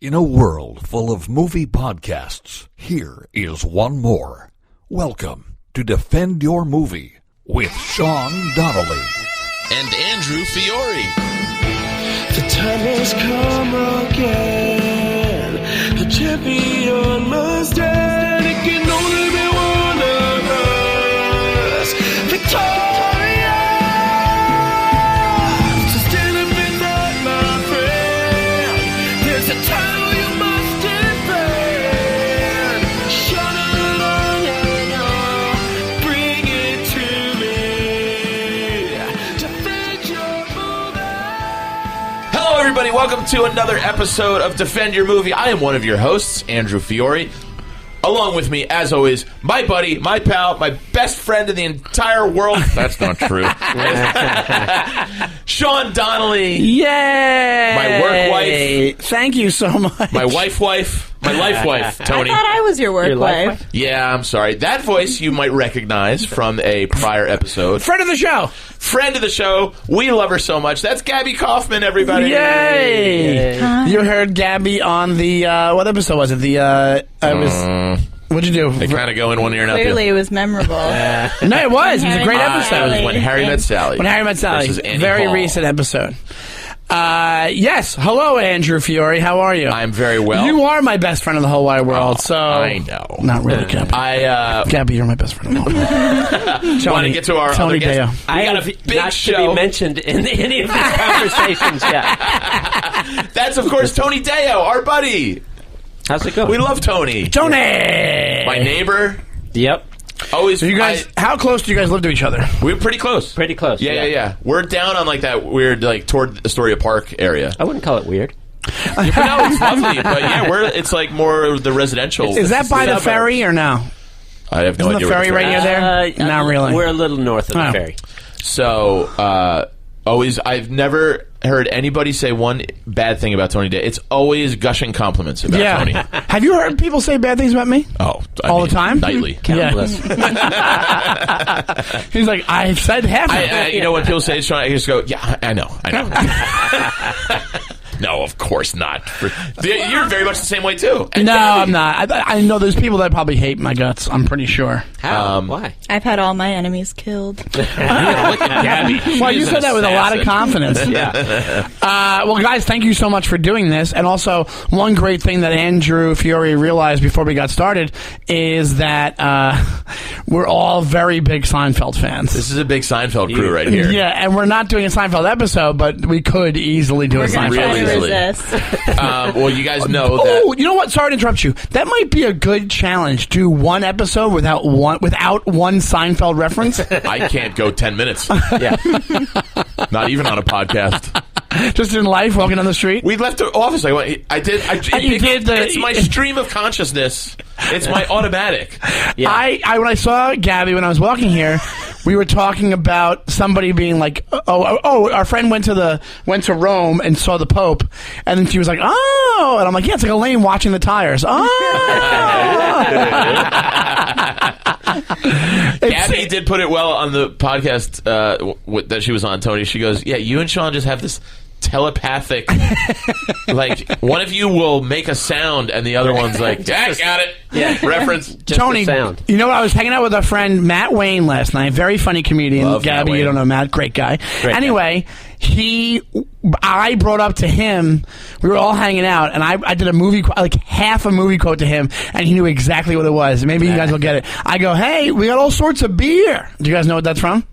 In a world full of movie podcasts, here is one more. Welcome to Defend Your Movie with Sean Donnelly and Andrew Fiore. The time has come again. The champion must stand. It can only be one of us. Victoria! So stand up in that, my friend. There's a title you must defend. Shut it on and on. Bring it to me. Defend your movie. Hello, everybody. Welcome to another episode of Defend Your Movie. I am one of your hosts, Andrew Fiore. Along with me, as always, my buddy, my pal, my best friend in the entire world. That's not true. Sean Donnelly. Yay! My work wife. Thank you so much. My wife. My life wife, Tony. I thought I was your work wife. Yeah, I'm sorry. That voice you might recognize from a prior episode. Friend of the show. Friend of the show. We love her so much. That's Gabby Kaufman, everybody. Yay! Hi. You heard Gabby on the, what episode was it? What'd you do? They kind of go in one ear and out the Clearly, it was memorable. No, it was. It was a great episode. It was When Harry Met Sally. When Harry Met Sally. Versus Annie Very Hall. recent episode. Yes. Hello, Andrew Fiore. How are you? I'm very well. You are my best friend in the whole wide world, so... I know. Not really, Gabby. Gabby, you're my best friend in the whole world. Want to get to our Tony other guest? Deyo. We got a big show. To be mentioned in any of these conversations yet. That's, of course, Tony Deyo, our buddy. How's it going? We love Tony. Tony! My neighbor. Yep. Always. So you guys, how close do you guys live to each other? We're pretty close. Pretty close. Yeah. We're down on like that weird, like toward Astoria Park area. I wouldn't call it weird. No, it's lovely, but yeah, it's like more the residential. Is that by the suburbs. ferry or no? I have no Isn't idea. the ferry right near there? Not really. We're a little north of the Oh. ferry. So, I've never heard anybody say one bad thing about Tony Day. It's always gushing compliments about Tony. Have you heard people say bad things about me? Oh, All the time? Nightly. Countless. He's like, I've said half of it. You know, when people say Sean, I just go, yeah, I know. No, of course not. You're very much the same way, too. And No, Gabby. I'm not. I know there's people that probably hate my guts. I'm pretty sure. How? Why? I've had all my enemies killed. Well, you said that with a lot of confidence. Yeah. Well, guys, thank you so much for doing this. And also, one great thing that Andrew Fiore realized before we got started is that we're all very big Seinfeld fans. This is a big Seinfeld crew right here. Yeah, and we're not doing a Seinfeld episode, but we could easily do a We're going to Seinfeld try to Really episode. resist. Well, you guys know Oh, you know what? Sorry to interrupt you. That might be a good challenge. Do one episode without one Seinfeld reference. that I can't go 10 minutes. Yeah. Not even on a podcast. Just in life, walking down the street. We left the office. It's my stream of consciousness. It's my automatic. Yeah. I when I saw Gabby when I was walking here, we were talking about somebody being like, our friend went to Rome and saw the Pope, and then she was like, oh, and I'm like, yeah, it's like Elaine watching the tires. Gabby did put it well on the podcast that she was on, Tony. She goes, yeah, you and Sean just have this telepathic, like, one of you will make a sound and the other one's like, yeah, got it. Yeah. Reference. Just Tony, the sound. you know what? I was hanging out with our friend Matt Wayne last night. Very funny comedian. Love Gabby, Matt Wayne. you don't know Matt. Great guy. Great Anyway, I brought up to him, we were all hanging out, and I did a movie, like half a movie quote to him, and he knew exactly what it was. Maybe you guys will get it. I go, hey, we got all sorts of beer. Do you guys know what that's from?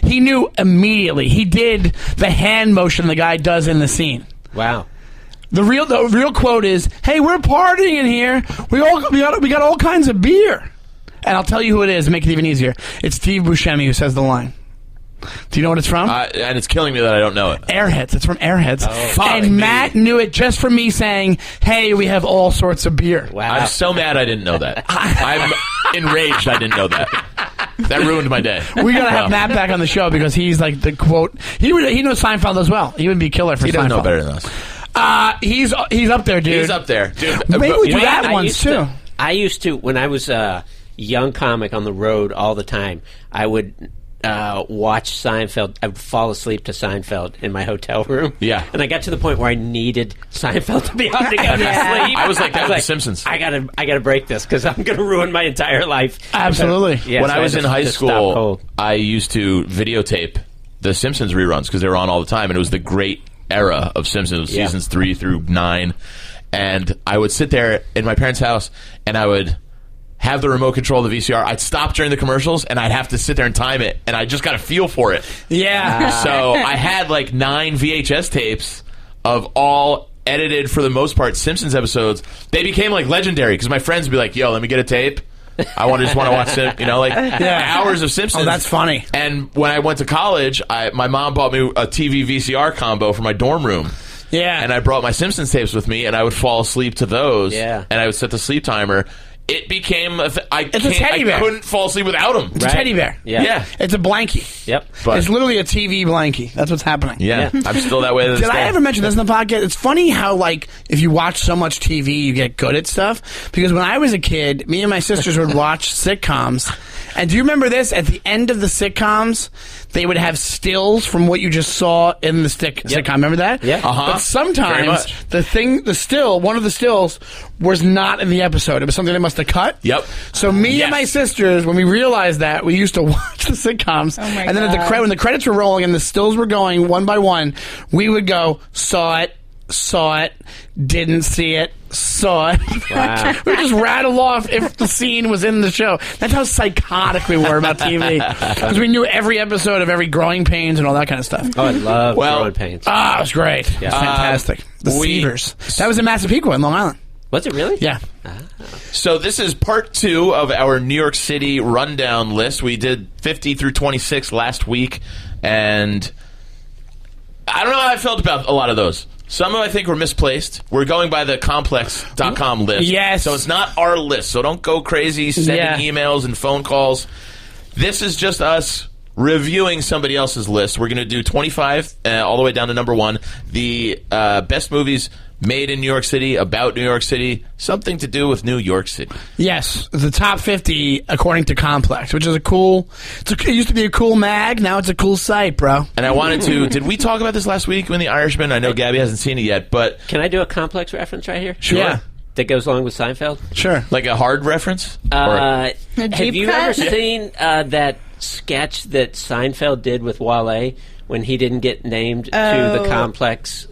He knew immediately. He did the hand motion the guy does in the scene. Wow. The real quote is, "Hey, we're partying in here. We got all kinds of beer." And I'll tell you who it is to make it even easier. It's Steve Buscemi who says the line. Do you know what it's from? And it's killing me that I don't know it. Airheads. It's from Airheads. Fuck and me. Matt knew it just from me saying, "Hey, we have all sorts of beer." Wow. I'm so mad I didn't know that. I'm enraged I didn't know that. That ruined my day. We gotta have Matt back on the show because he's like the quote. He knows Seinfeld as well. He would be killer for He Seinfeld. doesn't know better than us. He's up there, dude. He's up there. Dude, Maybe we do You know, that I once used too. I used to, when I was a young comic on the road all the time, I would watch Seinfeld. I would fall asleep to Seinfeld in my hotel room. Yeah. And I got to the point where I needed Seinfeld to be on to go to sleep. I was like that with The Simpsons. I gotta break this because I'm going to ruin my entire life. Absolutely. Yeah, when so I was in just- high just stop school, cold. I used to videotape the Simpsons reruns because they were on all the time, and it was the great era of Simpsons, Yeah. seasons 3 through 9. And I would sit there in my parents' house, and I would have the remote control of the VCR. I'd stop during the commercials, and I'd have to sit there and time it, and I just got a feel for it. Yeah. So I had like 9 VHS tapes of all edited, for the most part, Simpsons episodes. They became like legendary because my friends would be like, "Yo, let me get a tape. I just want to watch hours of Simpsons." Oh, that's funny. And when I went to college, my mom bought me a TV VCR combo for my dorm room. Yeah. And I brought my Simpsons tapes with me, and I would fall asleep to those. Yeah. And I would set the sleep timer. It became It's a teddy bear. I couldn't fall asleep without them. It's a teddy bear. Yeah. It's a blankie. Yep. But- It's literally a TV blankie. That's what's happening. Yeah, I'm still that way to this Did I day. ever mention this in the podcast? It's funny how, like, if you watch so much TV, you get good at stuff. Because when I was a kid, me and my sisters would watch sitcoms. And do you remember this? At the end of the sitcoms, they would have stills from what you just saw in the sitcom. Remember that? Yeah. Uh-huh. But Very sometimes much. one of the stills was not in the episode. It was something they must have cut. Yep. So me Yes. and my sisters, when we realized that, we used to watch the sitcoms. Oh my and then God. when the credits were rolling and the stills were going one by one, we would go, saw it, didn't see it, saw it. Wow. We would just rattle off if the scene was in the show. That's how psychotic we were about TV. Because we knew every episode of every Growing Pains and all that kind of stuff. Oh, I love Well- Growing Pains. Ah, it was great. It was fantastic. The Cedars. That was in Massapequa in Long Island. Was it really? Yeah. So this is part 2 of our New York City rundown list. We did 50 through 26 last week, and I don't know how I felt about a lot of those. Some I think were misplaced. We're going by the complex.com list. Yes. So it's not our list, so don't go crazy sending Yeah. emails and phone calls. This is just us reviewing somebody else's list. We're going to do 25 all the way down to number 1. The best movies made in New York City, about New York City, something to do with New York City. Yes, the top 50 according to Complex, which is it used to be a cool mag, now it's a cool site, bro. And I wanted to, did we talk about this last week in The Irishman? I know Gabby hasn't seen it yet, but Can I do a complex reference right here? sure. Yeah. That goes along with Seinfeld? Sure. Like a hard reference? Have deep you cut? ever seen that sketch that Seinfeld did with Wale when he didnn't get named to the complex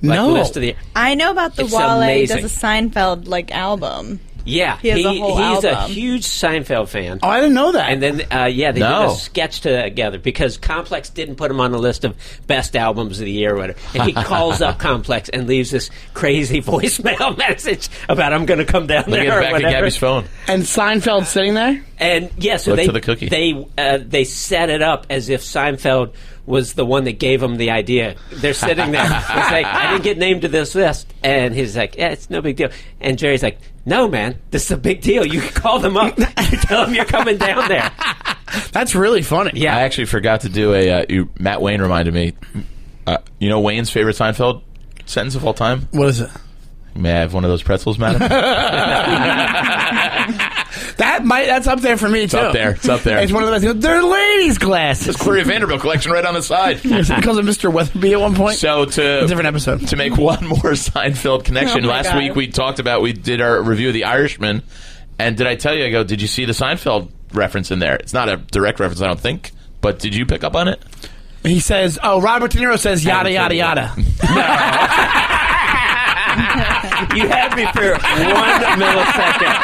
No. list of the? I know about the It's Wale amazing. does a Seinfeld album. Yeah, He has a whole he's a album. huge Seinfeld fan. Oh, I didn't know that. And then, they No. did a sketch together because Complex didn't put him on the list of best albums of the year or whatever. And he calls up Complex and leaves this crazy voicemail message about I'm going to come down Look there at or back whatever. at Gabby's phone. And Seinfeld sitting there? And yeah, so Look they to the cookie. they set it up as if Seinfeld was the one that gave him the idea. They're sitting there. It's like, I didn't get named to this list. And he's like, yeah, it's no big deal. And Jerry's like, no, man, this is a big deal. You can call them up. You tell them you're coming down there. That's really funny. Yeah. I actually forgot to do Matt Wayne reminded me. You know Wayne's favorite Seinfeld sentence of all time? What is it? May I have one of those pretzels, madam? That's up there for me, too. up there. It's up there. It's one of the best. They're ladies' glasses. Gloria Vanderbilt collection right on the side. He calls him Mr. Weatherby at one point. So A different episode. to make one more Seinfeld connection, Oh my last God. week we did our review of The Irishman, and did I tell you, I go, did you see the Seinfeld reference in there? It's not a direct reference, I don't think, but did you pick up on it? He says, Robert De Niro says yada, yada, yada. You had me for 1 millisecond.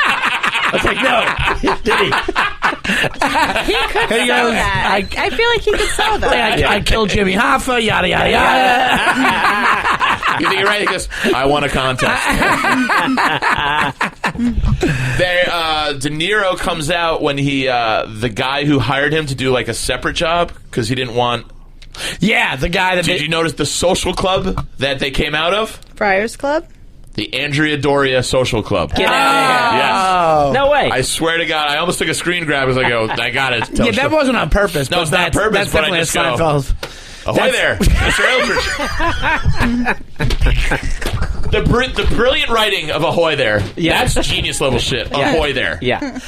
I was like, no. Did he? He could He sell goes, that. I feel like he could sell that. I killed Jimmy Hoffa, yada, yada, yada. You think you're right? He goes, I won a contest. De Niro comes out when the guy who hired him to do like a separate job because he didn't want. Yeah, the guy that Did you notice the social club that they came out of? Friars Club? The Andrea Doria Social Club. Get out of here. Yes. No way. I swear to God, I almost took a screen grab as I go, I got it. Yeah, that wasn't on purpose. No, but it's not on that's- purpose, That's but I definitely a just go, Seinfeld. Ahoy there, Mr. Eldridge. The brilliant writing of Ahoy there. Yeah. That's genius level shit. Ahoy there. Yeah.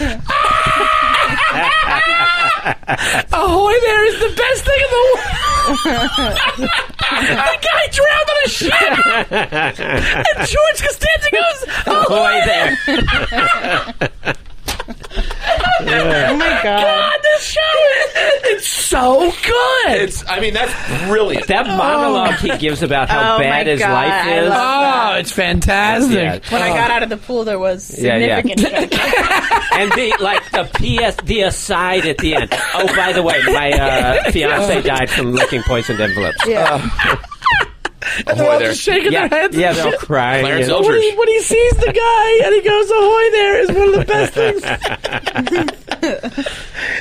Ahoy there is the best thing in the world. The guy drowned on a ship. And George Costanza goes, Ahoy there. Oh my god. God, this show it's so good. That's brilliant. That monologue he gives about how Oh bad my his God, life I is. love It's fantastic. Yeah. When I got out of the pool, there was significant shaking. And the aside at the end. Oh, by the way, my fiance died from licking poisoned envelopes. Yeah. And they're all just shaking Yeah, their heads. yeah, and they're all shit. crying. Clarence and- Eldridge. When he sees the guy and he goes, ahoy there is one of the best things.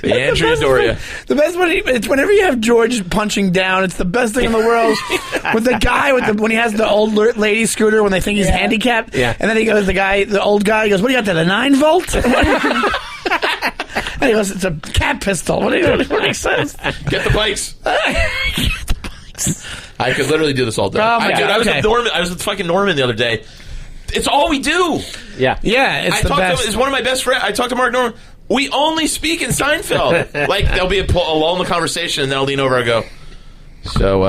The Andrea Doria. The best one, it's whenever you have George punching down, it's the best thing in the world. With the guy, when he has the old lady scooter when they think he's handicapped. Yeah. And then he goes, the old guy goes, what do you got there, the 9-volt? And he goes, it's a cat pistol. What he says? Get the bikes. I could literally do this all day. Oh my God, I was okay. with Norman. I was with fucking Norman the other day. It's all we do. Yeah. Yeah, it's the best. It's one of my best friends. I talked to Mark Norman. We only speak in Seinfeld. Like, there'll be a lull in the conversation, and then I'll lean over and go, so,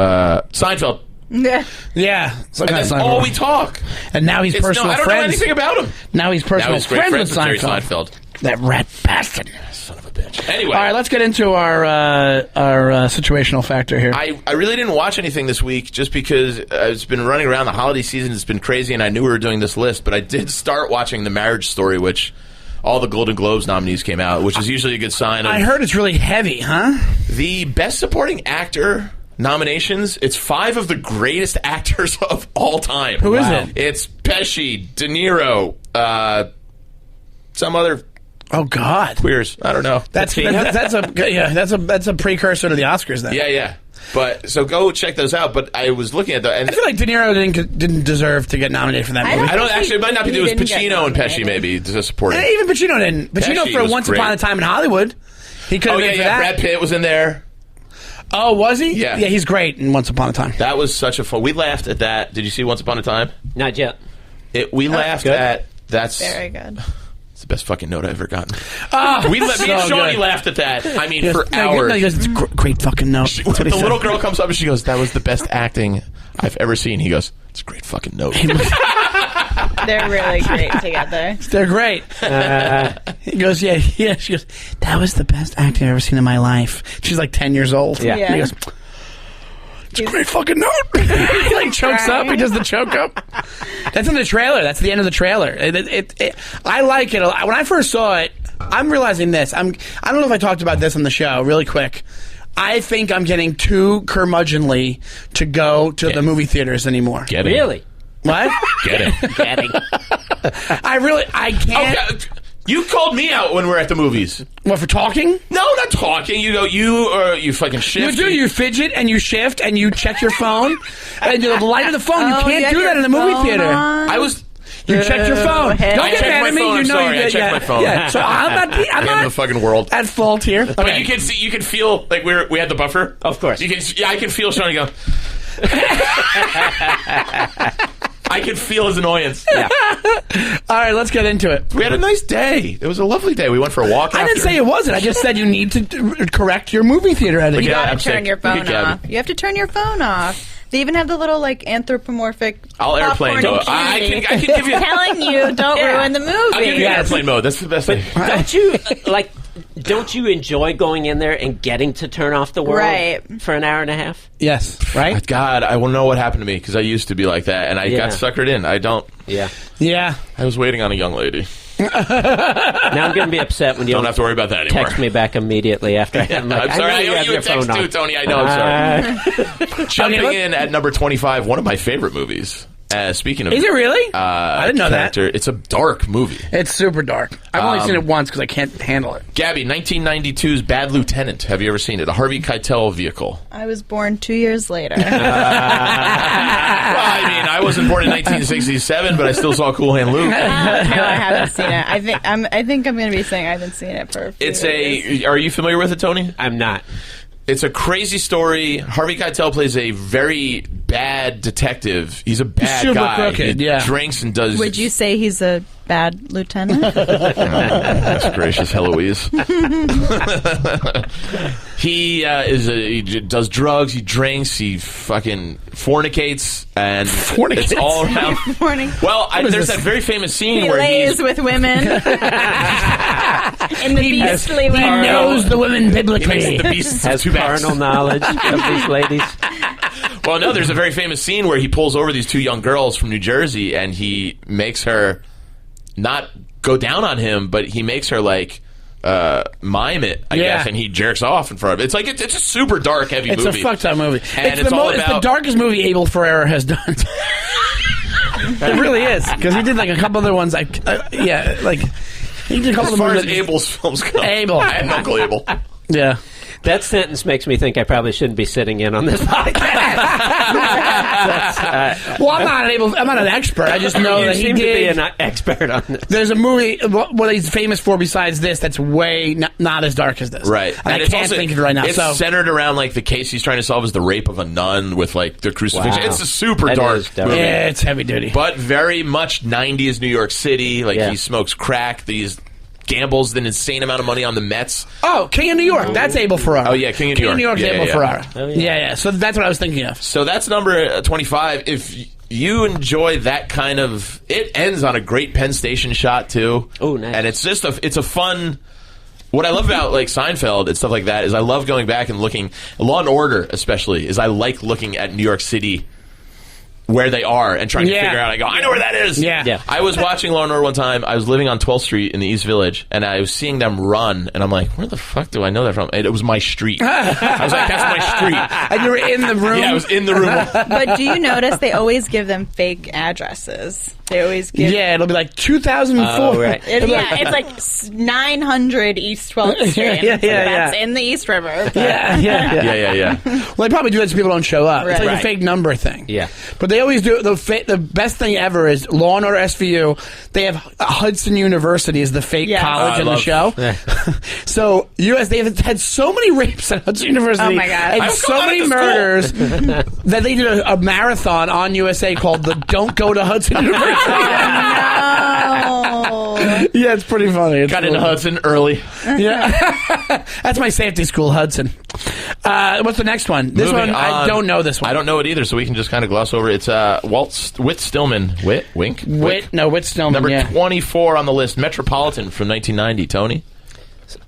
Seinfeld. Yeah. Yeah. And that's all we talk. And now he's personal I don't friends. know anything about him. Now he's Now personal he's great friends with Jerry Seinfeld. Seinfeld. That rat bastard. Son of a bitch. Anyway. All right, let's get into our situational factor here. I really didn't watch anything this week just because it's been running around the holiday season. It's been crazy, and I knew we were doing this list, but I did start watching The Marriage Story, which all the Golden Globes nominees came out, which is usually a good sign of I heard it's really heavy, huh? the Best Supporting Actor nominations. It's 5 of the greatest actors of all time. Who is it? It's Pesci, De Niro, some other Oh God, queers. I don't know. that's a precursor to the Oscars. Then Yeah. But so go check those out. But I was looking at I feel like De Niro didn't deserve to get nominated for that I movie. I don't actually. It might not be. He It was didn't get Pacino and Pesci nominated. maybe to support And it. even Pacino didn't. Pacino Pesci for was Once great. Upon a Time in Hollywood, he could have Oh been yeah. for that. Brad Pitt was in there. Oh, was he? Yeah. he's great in Once Upon a Time. That was such a fun. We laughed at that. Did you see Once Upon a Time? Not yet. We laughed good. at. That's Very good. It's the best fucking note I've ever gotten. so Me and Shawnee good. laughed at that. I mean, He goes, for no, hours. he goes, it's a great fucking note. The That's what he said. little girl comes up and she goes, "That was the best acting I've ever seen." He goes, "It's a great fucking note." They're really great together. They're great. He goes, yeah. She goes, that was the best acting I've ever seen in my life. She's like 10 years old. Yeah. He goes, it's a great fucking note. He like chokes up. He does the choke up. That's in the trailer. That's the end of the trailer. I like it a lot. When I first saw it, I'm realizing this. I don't know if I talked about this on the show really quick. I think I'm getting too curmudgeonly to go to the movie theaters anymore. Get it? Really? What? Get it? Getting. I can't. Okay. You called me out when we were at the movies. What, for talking? No, not talking. You go, you fucking You shift. do. You fidget and you shift and you check your phone. And the light of the phone, you Oh, can't you do have that in the your movie phone theater. on? I was. You check your phone. hey. Don't I get checked mad my at me. phone. You I'm know sorry. you I did. checked my phone. Yeah. So I'm In the not fucking world. at fault here. But Okay. you can see, you can feel like we had the buffer. Of course. You can. Yeah, I can feel Shawnee go. I can feel his annoyance. Yeah. All right, let's get into it. We had a nice day. It was a lovely day. We went for a walk. I didn't say it wasn't. I just said you need to correct your movie theater etiquette. You Yeah, gotta I'm turn sick. your phone Look at Gabby. off. You have to turn your phone off. They even have the little like anthropomorphic. I'll airplane popcorn mode. I cutie can give you. telling you don't Yeah. ruin the movie. I'll give you Yes. airplane mode. That's the best thing. Don't you enjoy going in there and getting to turn off the world Right. for an hour and a half? Yes, right? God, I will know what happened to me because I used to be like that, and I Yeah. got suckered in. I don't. Yeah. Yeah. I was waiting on a young lady. Now I'm going to be upset when you Don't have to worry about that anymore. text me back immediately after. I'm like, I'm sorry. I know I have owe you your a text phone too, on. Tony. I know. I'm sorry. Jumping look- in at number 25, one of my favorite movies. Speaking of, Is it really? I didn't know that. character, it's a dark movie. It's super dark. I've only seen it once because I can't handle it. Gabby, 1992's Bad Lieutenant. Have you ever seen it? A Harvey Keitel vehicle. I was born 2 years later. Well, I mean, I wasn't born in 1967, but I still saw Cool Hand Luke. No, I haven't seen it. I think I'm going to be saying I haven't seen it for. A few It's years. Are you familiar with it, Tony? I'm not. It's a crazy story. Harvey Keitel plays a very bad detective. He's a bad super guy. crooked, He yeah. drinks and does. Would you say he's a bad lieutenant. That's gracious, Heloise. He does drugs, he drinks, he fucking fornicates, and it's all around. Well, there's that very famous scene He where lays with women. In the beastly way. He knows the women biblically. he makes the beasts Has two backs. carnal knowledge of these ladies. Well, no, there's a very famous scene where he pulls over these two young girls from New Jersey, and he makes her not go down on him, but he makes her like mime it, I guess, and he jerks off in front of it. It's like it's a super dark, heavy movie. It's a fucked up movie. And It's the darkest movie Abel Ferrara has done. It really is, because he did like a couple other ones. He did a couple As of far as movies. Abel's films go, Abel. I have Uncle Abel. Yeah. That sentence makes me think I probably shouldn't be sitting in on this podcast. Well, I'm not an expert. I just know you that he seem to be did. an expert on this. There's a movie what he's famous for besides this that's way not as dark as this. Right. And I it's can't also- think of it right now. It's So centered around like the case he's trying to solve is the rape of a nun with like the crucifixion. Wow. It's a super That dark is dark. movie. yeah, it's heavy duty. But very much 90s New York City. Like Yeah. he smokes crack. These gambles an insane amount of money on the Mets. Oh, King of New York. That's Abel Ferrara. Oh, yeah, King of New York. New York's Yeah, Abel yeah. Ferrara. Oh, yeah. Yeah. So that's what I was thinking of. So that's number 25. If you enjoy that kind of, it ends on a great Penn Station shot too. Oh, nice. And it's just it's a fun. What I love about like Seinfeld and stuff like that is I love going back and looking. Law and Order especially is I like looking at New York City where they are and trying to figure out. I go, I know where that is. Yeah. I was watching Law and Order one time. I was living on 12th Street in the East Village, and I was seeing them run, and I'm like, where the fuck do I know that from? And it was my street. I was like, that's my street. And you were in the room. Yeah, I was in the room. But do you notice they always give them fake addresses? They always give. Yeah, it'll be like 2004. Oh, right. It's like 900 East 12th Street. Yeah, That's in the East River. Yeah. Yeah. Well, they probably do that so people don't show up. It's Right. like Right. a fake number thing. Yeah. But they always do the best thing ever is Law and Order SVU. They have Hudson University as the fake Yes. college in the love- show. So they have had so many rapes at Hudson University. Oh, my God. And I'm so going many to school. murders that they did a marathon on USA called the Don't Go to Hudson University. No. Yeah, it's pretty funny. It's Got into cool. Hudson early. Yeah. That's my safety school, Hudson. What's the next one? This Moving one, I on. don't know this one. I don't know it either, so we can just kind of gloss over it. It's Whit Stillman. Wink? Whit Stillman, Number yeah. 24 on the list, Metropolitan from 1990. Tony?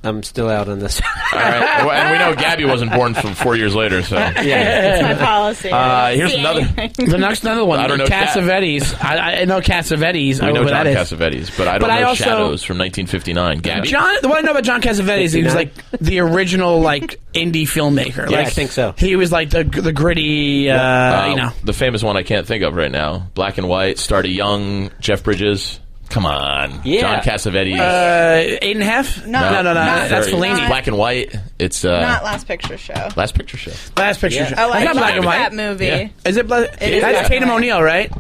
I'm still out on this. All right. Well, and we know Gabby wasn't born from 4 years later, so. That's my policy. Here's another. The next another one. I don't know Cassavetes. I know Cassavetes. We know what John that is. Cassavetes, but I don't But I know also- Shadows from 1959. Gabby? What I know about John Cassavetes, he was like the original like indie filmmaker. Yeah, like, I think so. He was like the gritty, you know. The famous one I can't think of right now. Black and White, starred a young Jeff Bridges. Come on. Yeah. John Cassavetes. 8.5? No. No. Not That's Very- Fellini. It's Black and White. It's Not Last Picture Show. Last Picture Show. Last picture. Yeah. Show. Oh, I It's not black love and white. that movie. Yeah. Is it? is That's black Tatum and white. O'Neal, right?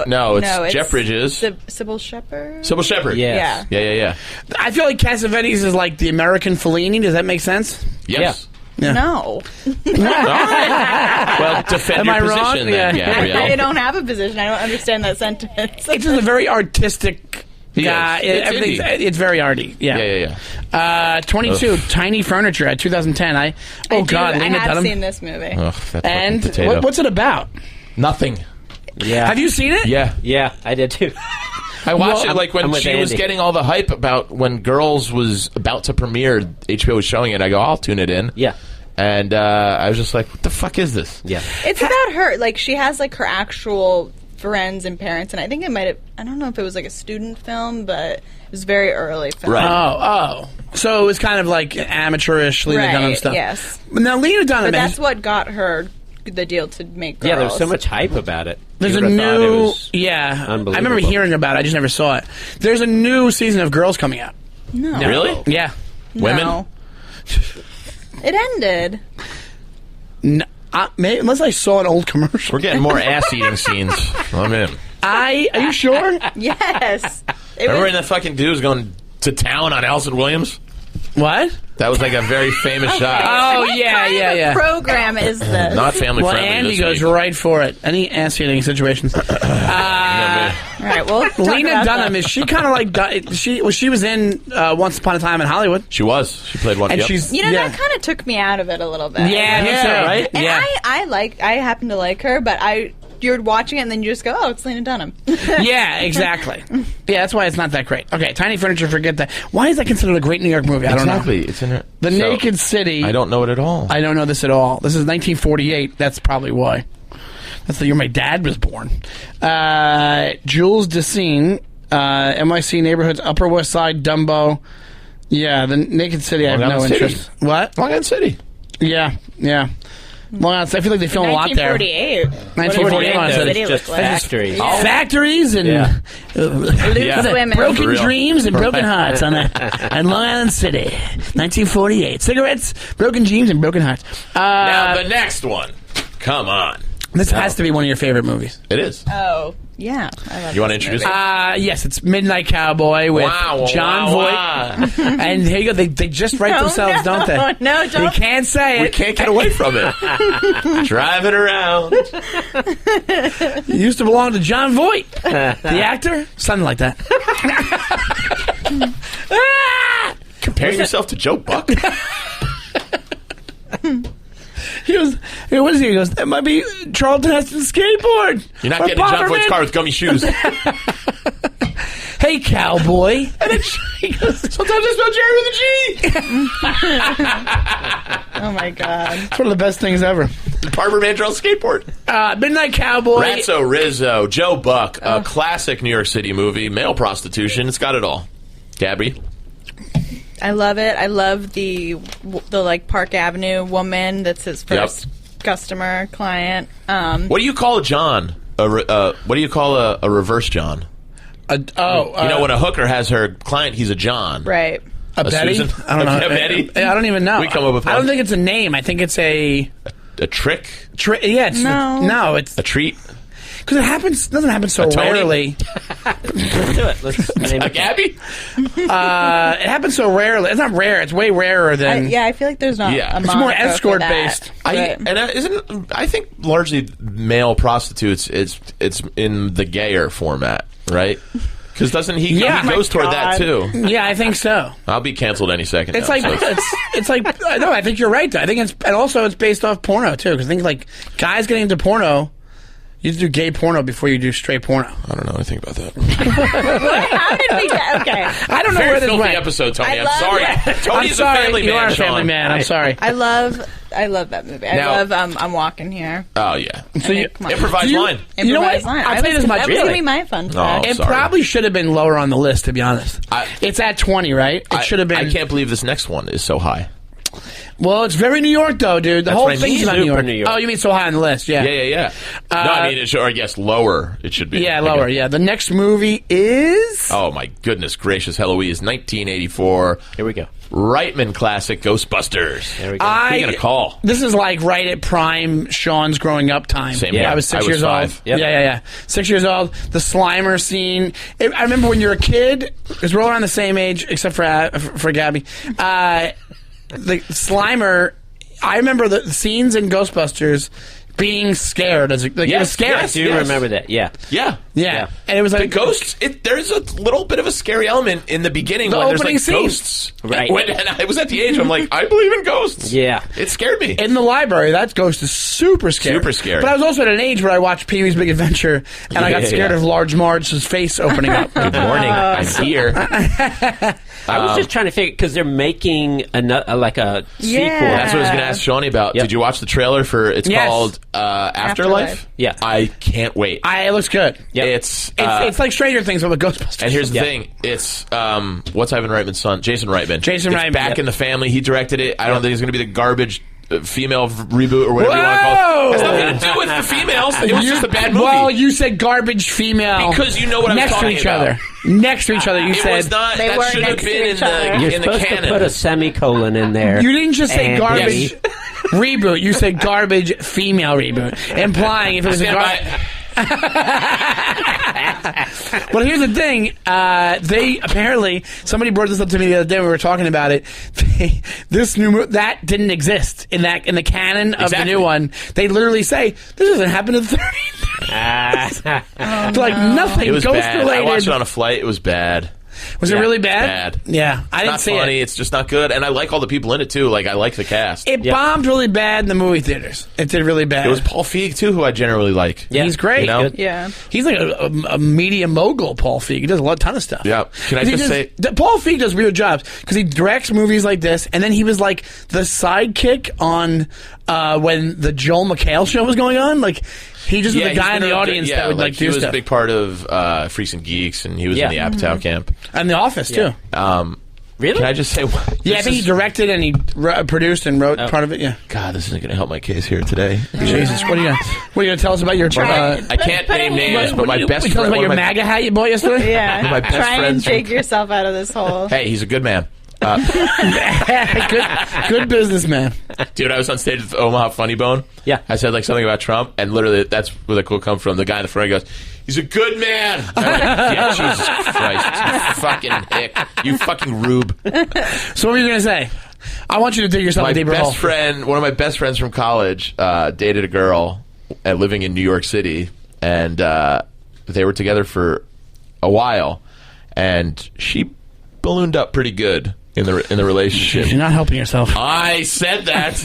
No, it's Jeff Bridges. Sybil Shepherd. Sybil Shepherd. Yes. Yeah. Yeah. I feel like Cassavetes is like the American Fellini. Does that make sense? Yes. Yeah. No. Well, defend Am your I wrong? position then, Yeah. Gabrielle. I don't have a position. I don't understand that sentence. It's just a very artistic He guy. is. It's Everything's indie. it's very arty. Yeah. Yeah. 22. Tiny Furniture at 2010. I Lena have Dunham. seen this movie. Ugh, that fucking And potato. what's it about? Nothing. Yeah. Have you seen it? Yeah. Yeah, I did too. I watched Well, it like when I'm with she was Andy. getting all the hype about when Girls was about to premiere. HBO was showing it. I go, I'll tune it in. Yeah. And I was just like, what the fuck is this? Yeah. It's about her. Like, she has, like, her actual friends and parents, and I think it might have, I don't know if it was, like, a student film, but it was very early film. Right. Oh. So it was kind of like amateurish Lena Dunham Right, stuff. yes. Now, Lena Dunham, But that's what got her the deal to make Girls. Yeah, there was so much hype about it. there's You a would've thought it new. was Yeah. I remember unbelievable. hearing about it. I just never saw it. There's a new season of Girls coming out. No. Really? Yeah. Women? No. It ended. No, unless I saw an old commercial. We're getting more ass-eating scenes. I'm in. Are you sure? Yes. It Remember was, when that fucking dude was going to town on Allison Williams? What? That was like a very famous shot. Oh, What yeah, kind yeah, of yeah. program is this? Not family Well, friendly. Andy this goes week. right for it. Any ass-eating situations. Yeah, All right, well, Lena Dunham, is she kind of like... She was in Once Upon a Time in Hollywood. she was. She played one. And yep. she's... You know, yeah. that kind of took me out of it a little bit. Yeah, me too, right? And Yeah. I happen to like her, but you're watching it and then you just go, oh, it's Lena Dunham. Yeah, exactly. Yeah, that's why it's not that great. Okay, Tiny Furniture, forget that. Why is that considered a great New York movie? I don't know. Exactly. It's in her. The So, Naked City. I don't know it at all. I don't know this at all. This is 1948. That's probably why. That's the year my dad was born. Jules Dessine, NYC Neighborhoods, Upper West Side, Dumbo. Yeah, the Naked City, I have Long no Island City. interest. What? Long Island City. Yeah. Long Island. I feel like they film a lot there. 1948. 1948. What does the It's city just look like? factories. Factories and Yeah. Yeah. women. broken For real. dreams and broken hearts on Long Island City, 1948. Cigarettes, broken dreams, and broken hearts. Now the next one. Come on. This has to be one of your favorite movies. It is. Oh, yeah. I love You want to this introduce movie. it? Yes, it's Midnight Cowboy with Wow, John wow, Voight. wow. And here you go. They just write No, themselves, don't they? no, You don't. can't say We it. can't get away from it. Drive it around. It used to belong to John Voight, the actor. Something like that. Comparing yourself to Joe Buck. He goes, what is he? He goes, that might be Charlton Heston's skateboard. You're not Or getting in John Voight's Bomberman. car with gummy shoes. Hey, cowboy. And then he goes, sometimes I spell Jerry with a G. Oh, my God. It's one of the best things ever. Barber Mandrell's skateboard. Midnight Cowboy. Ratso Rizzo, Joe Buck, a classic New York City movie, male prostitution. It's got it all. Gabby? I love it. I love the like Park Avenue woman that's his first customer client. What do you call a John? What do you call a reverse John? You know, when a hooker has her client, he's a John. Right. A Betty? Susan? I don't know. A Betty? I don't even know. We come up with I don't one. think it's a name. I think it's a... A trick? Yeah, it's No. it's A treat? because it doesn't happen so A Tony? rarely. Let's do it. Let's name A it. Gabby? It happens so rarely. It's not rare. It's way rarer than. I feel like there's not Yeah. a It's more moniker for escort that. based. I think largely male prostitutes, it's in the gayer format, right? Because doesn't he? Yeah. He goes toward God. that too. Yeah, I think so. I'll be canceled any second. It's now, like so it's like no. I think you're right. Though. I think and also it's based off porno too. Because I think like guys getting into porno, you do gay porno before you do straight porno. I don't know anything about that. How did we get... Okay. I don't know Very where this filthy went. episode, Tony. I I'm love sorry. it. Tony's I'm sorry. a family you man. are a family Sean. man. I'm sorry. I love that movie. I Now- love I'm Walking Here. Oh yeah. So you, Come on. Improvised you- line. You know what? Improvised line. I'll tell you this much. That was going to be my fun fact. Oh. It Sorry. probably should have been lower on the list, to be honest. It's at 20, right? It should have been. I can't believe this next one is so high. Well, it's very New York, though, dude. The That's whole what I thing's mean. about New Super York. New York. Oh, you mean so high on the list? Yeah. Yeah. No, I mean, or I guess lower. It should be. Yeah, Okay. lower. Yeah. The next movie is. Oh my goodness gracious, Heloise, 1984. Here we go. Reitman classic, Ghostbusters. There we go. Who are you gonna call? This is like right at prime Sean's growing up time. Same Yeah, here. I was 6 I was years 5. old. Yep. Yeah. 6 years old. The Slimer scene. I remember when you're a kid, because we're all around the same age, except for Gabby. The Slimer. I remember the scenes in Ghostbusters being scared as it was scary. I do remember that. Yeah. Yeah. Yeah. And it was The like ghosts, there's a little bit of a scary element in the beginning The when there's opening like scene. ghosts. Right. And I was at the age, I'm like, I believe in ghosts. Yeah. It scared me. in the library. That ghost is super scary. Super scary. But I was also at an age where I watched Pee-wee's Big Adventure, and I got Yeah, scared yeah. of Large Marge's face opening up. Good morning. I'm here. I was just trying to figure because they're making like a sequel. That's what I was going to ask Shawnee about. Yep. Did you watch the trailer for? It's Yes. called Afterlife. Yeah. I can't wait. It looks good. Yep. It's like Stranger Things with Ghostbusters. and here's the Yeah. thing: it's what's Ivan Reitman's son, Jason Reitman. Jason It's Reitman, back yep. in the family. He directed it. I don't think it's going to be the garbage female reboot or whatever you want to call Whoa! it. It has nothing to do with the females. It was just a bad movie. Well, you said garbage female. Because you know what I was next talking to each about. other. Next to each other, you it said. was not. They That were should have next to been each other. You're in the supposed to canon. put a semicolon in there. You didn't just say And- garbage Yes. reboot. You said garbage female reboot, implying if it was a Stand garbage. by. Well, here's the thing. They apparently, somebody brought this up to me the other day when we were talking about it. That didn't exist in the canon of the new one. They literally say this doesn't happen in the 30s. Like nothing. It was ghost bad. related. I watched it on a flight. It was bad. Was it really bad? Bad. Yeah, I didn't Not see funny. it. It's just not good. And I like all the people in it too. Like I like the cast. It bombed really bad in the movie theaters. It did really bad. It was Paul Feig too, who I generally like. Yeah. He's great. You know? Yeah. He's like a media mogul, Paul Feig. He does a ton of stuff. Yeah. Can I just say... Paul Feig does weird jobs because he directs movies like this, and then he was like the sidekick on when the Joel McHale show was going on. Like, he just was the guy in the audience that would he do was stuff. a big part of Freaks and Geeks, and he was in the Apatow camp. And The Office, too. Really? Can I just say... Yeah, I think he directed and he produced and wrote part of it, yeah. God, this isn't going to help my case here today. Jesus, what are you gonna tell us about your... I can't name names, but my best Tell us friend... about your MAGA hat you bought yesterday? Yeah. My best Try and friends from- dig yourself out of this hole. Hey, he's a good man. Good businessman. Dude, I was on stage with Omaha Funny Bone. Yeah. I said like something about Trump, and literally that's where the quote come from. The guy in the front goes, "He's a good man." I'm like, yeah, Jesus Christ, you fucking hick, you fucking rube. So what were you gonna say? I want you to dig yourself My a deeper hole. best friend, one of my best friends from college, dated a girl living in New York City, and they were together for a while, and she ballooned up pretty good in the relationship. You're not helping yourself. I said that.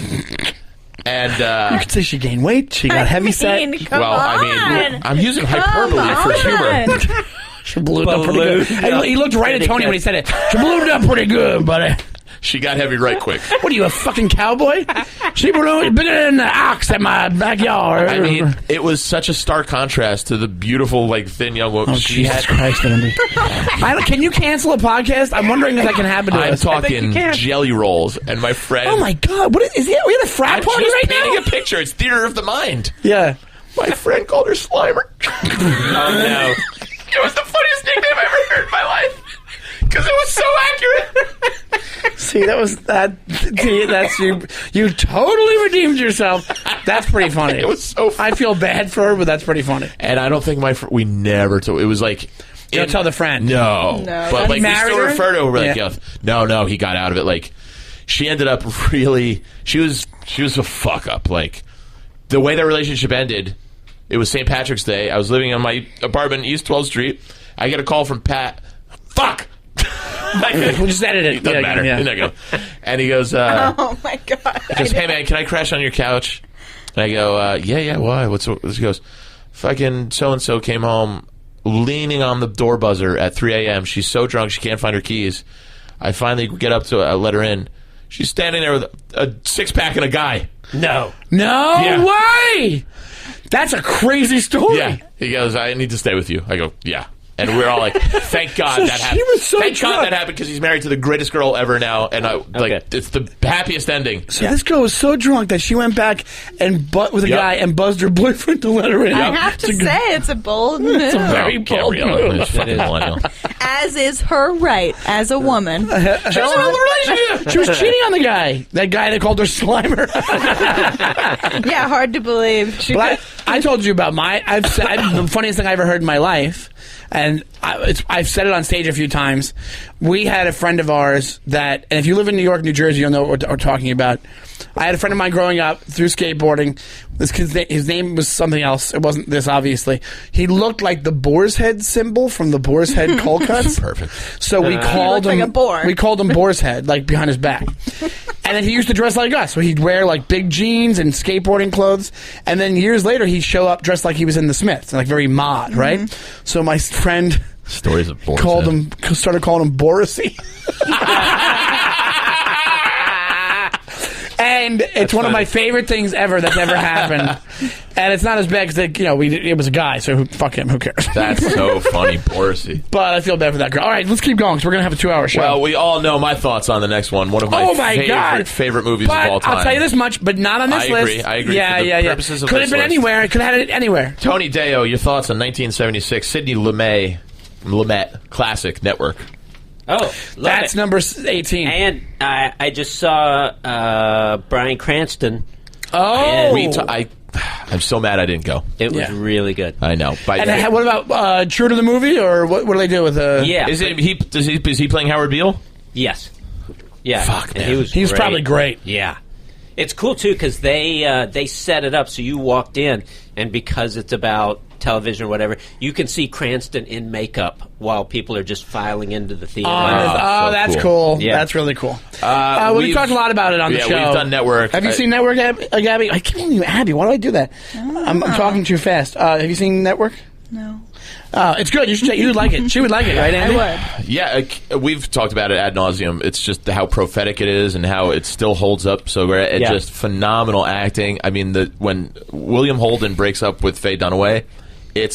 And You could say she gained weight. She got heavy set. I'm using hyperbole for humor. She ballooned up pretty good. And he looked right at Tony when he said it. She ballooned up pretty good, buddy. She got heavy right quick. What are you, a fucking cowboy? She ballooned bigger than the ox at my backyard. I mean, it was such a stark contrast to the beautiful, like, thin young woman. Oh, Jesus Christ, Andy. Can you cancel a podcast? I'm wondering if that can happen to I'm us. talking jelly rolls, and my friend... Oh, my God. What is he? We had a frat I'm party just right painting now? a picture. It's theater of the mind. Yeah. My friend called her Slimer. Oh, no. It was the funniest nickname I ever heard in my life. Because it was so accurate. See, that's you. You totally redeemed yourself. That's pretty funny. It was so funny. I feel bad for her, but that's pretty funny. And I don't think we never told. It was like... You don't tell the friend. No. But like we married still her? refer to her like, Yeah. no, he got out of it. Like, she ended up really... She was a fuck up. Like, the way that relationship ended, it was St. Patrick's Day. I was living in my apartment, East 12th Street. I get a call from Pat. Fuck! We'll just edit it. It doesn't matter. Yeah. Isn't that good? And he goes, Oh my God. he goes, "Hey man, can I crash on your couch?" And I go, yeah, why? What's he goes, "Fucking so-and-so came home leaning on the door buzzer at 3 a.m. She's so drunk she can't find her keys. I finally get up to let her in. She's standing there with a six-pack and a guy." No. No Yeah. way! That's a crazy story. Yeah. He goes, "I need to stay with you." I go, "Yeah." And we're all like, "Thank God So that she happened." was so Thank drunk. God that happened because he's married to the greatest girl ever now, and it's the happiest ending. So this girl was so drunk that she went back and with a Yep. guy and buzzed her boyfriend to let her in. I have to say, it's a bold move. very Oh, bold Gabriella, move. it's fucking millennial. As is her right as a woman. She was cheating on the guy. That guy that called her Slimer. Yeah, hard to believe. She But I told you about the funniest thing I ever heard in my life, and I've said it on stage a few times. We had a friend of ours that, and if you live in New York, New Jersey, you'll know what we're talking about. I had a friend of mine growing up through skateboarding. This kid's his name was something else. It wasn't this, obviously. He looked like the boar's head symbol from the boar's head cold cuts. Perfect. So we called looked him like a boar. We called him Boar's Head, like behind his back. And then he used to dress like us. So he'd wear like big jeans and skateboarding clothes. And then years later, he'd show up dressed like he was in the Smiths, like very mod, right? So my friend Stories of Boris. started calling him Borisy. And it's one of my favorite things ever that's ever happened. And it's not as bad because, it was a guy, so fuck him, who cares? That's so funny, Borisy. But I feel bad for that girl. All right, let's keep going because we're going to have a 2-hour show. Well, we all know my thoughts on the next one. One of my favorite movies but of all time. I'll tell you this much, but not on this list. I agree. Yeah, For the yeah. purposes of Could this have been list. anywhere. Could have had it anywhere. Tony Deyo, your thoughts on 1976 Sidney Lumet classic Network? Oh, That's number 18. And I just saw Bryan Cranston. Oh. And I'm so mad I didn't go. It was really good. I know. And what about True to the movie, or what do they do with Yeah. Is he playing Howard Beale? Yes. Yeah. Fuck, and man. He was probably great. Yeah. It's cool, too, because they set it up so you walked in, and because it's about television or whatever, you can see Cranston in makeup while people are just filing into the theater. Oh, that's cool. Yeah. That's really cool. We've talked a lot about it on the show. Yeah, we've done Network. Have you seen Network, Gabby? I can't believe you, Abby. Why do I do that? I'm talking too fast. Have you seen Network? No. It's good. You should check. You would like it. She would like it, right, Andy? I would. Yeah, we've talked about it ad nauseum. It's just how prophetic it is and how it still holds up so great. It's just phenomenal acting. I mean, when William Holden breaks up with Faye Dunaway, it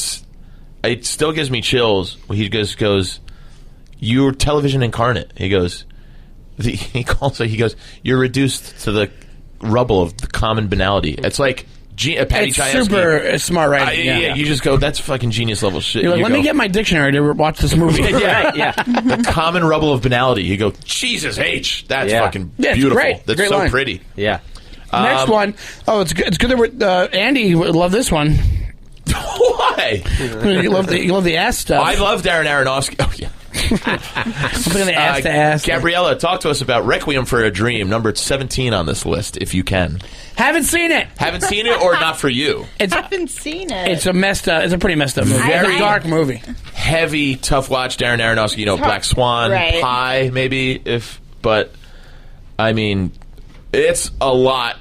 still gives me chills. He just goes, "You're television incarnate." He goes, "You're reduced to the rubble of the common banality." It's like Patty It's Chayefsky. super smart writing. Yeah, you just go, that's fucking genius level shit. You're like, let me go, get my dictionary to watch this movie. Yeah. the common rubble of banality. You go, Jesus H. That's fucking it's beautiful. great. That's Great so line. pretty. Yeah. Next one. Oh, it's good. It's good that we're, Andy would love this one. Why? You love the ass stuff. I love Darren Aronofsky. Oh, yeah. Something on the ass to ass. Gabriella, talk to us about Requiem for a Dream, number 17 on this list, if you can. Haven't seen it. Haven't seen it or not for you? I haven't seen it. It's a pretty messed up movie. Very dark movie. Heavy, tough watch. Darren Aronofsky, Black Swan, Right. Pie, maybe, but I mean, it's a lot.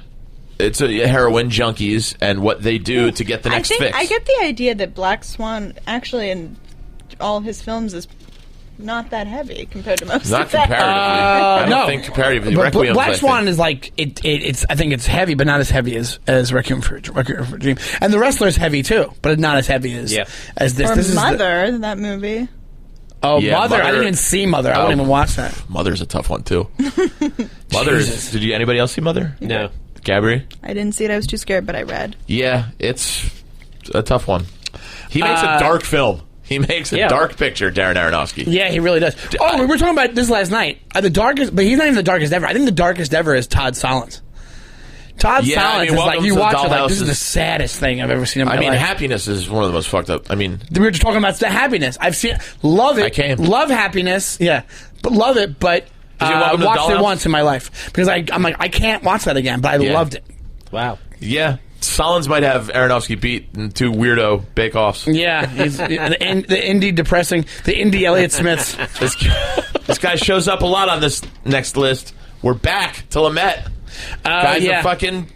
It's a heroin junkies and what they do to get the next fix. I get the idea that Black Swan actually in all his films is not that heavy compared to most Not of them. comparatively. I don't think comparatively. But Requiem, Black Swan is like it's. I think it's heavy, but not as heavy as Requiem for a Dream. And The Wrestler is heavy too, but not as heavy as this. Or This is Mother, that movie. Yeah, Mother. I didn't even see Mother. I wouldn't even watch that. Mother's a tough one too. Mother's. Did anybody else see Mother? No. Gabby? I didn't see it. I was too scared, but I read. Yeah, it's a tough one. He makes a dark film. He makes a dark picture, Darren Aronofsky. Yeah, he really does. We were talking about this last night. The darkest, but he's not even the darkest ever. I think the darkest ever is Todd Solondz. Todd Solondz is like, you watch it like, this is the saddest thing I've ever seen in my life. Happiness is one of the most fucked up. I mean, we were just talking about the Happiness. I've seen, love it. Love Happiness. Yeah, but love it. But I watched it once in my life because I'm like, I can't watch that again. But I loved it. Wow. Yeah. Solondz might have Aronofsky beat in two weirdo bake-offs. Yeah, he's the indie depressing, the indie Elliott Smiths. This guy shows up a lot on this next list. We're back to Lumet. Guy's a fucking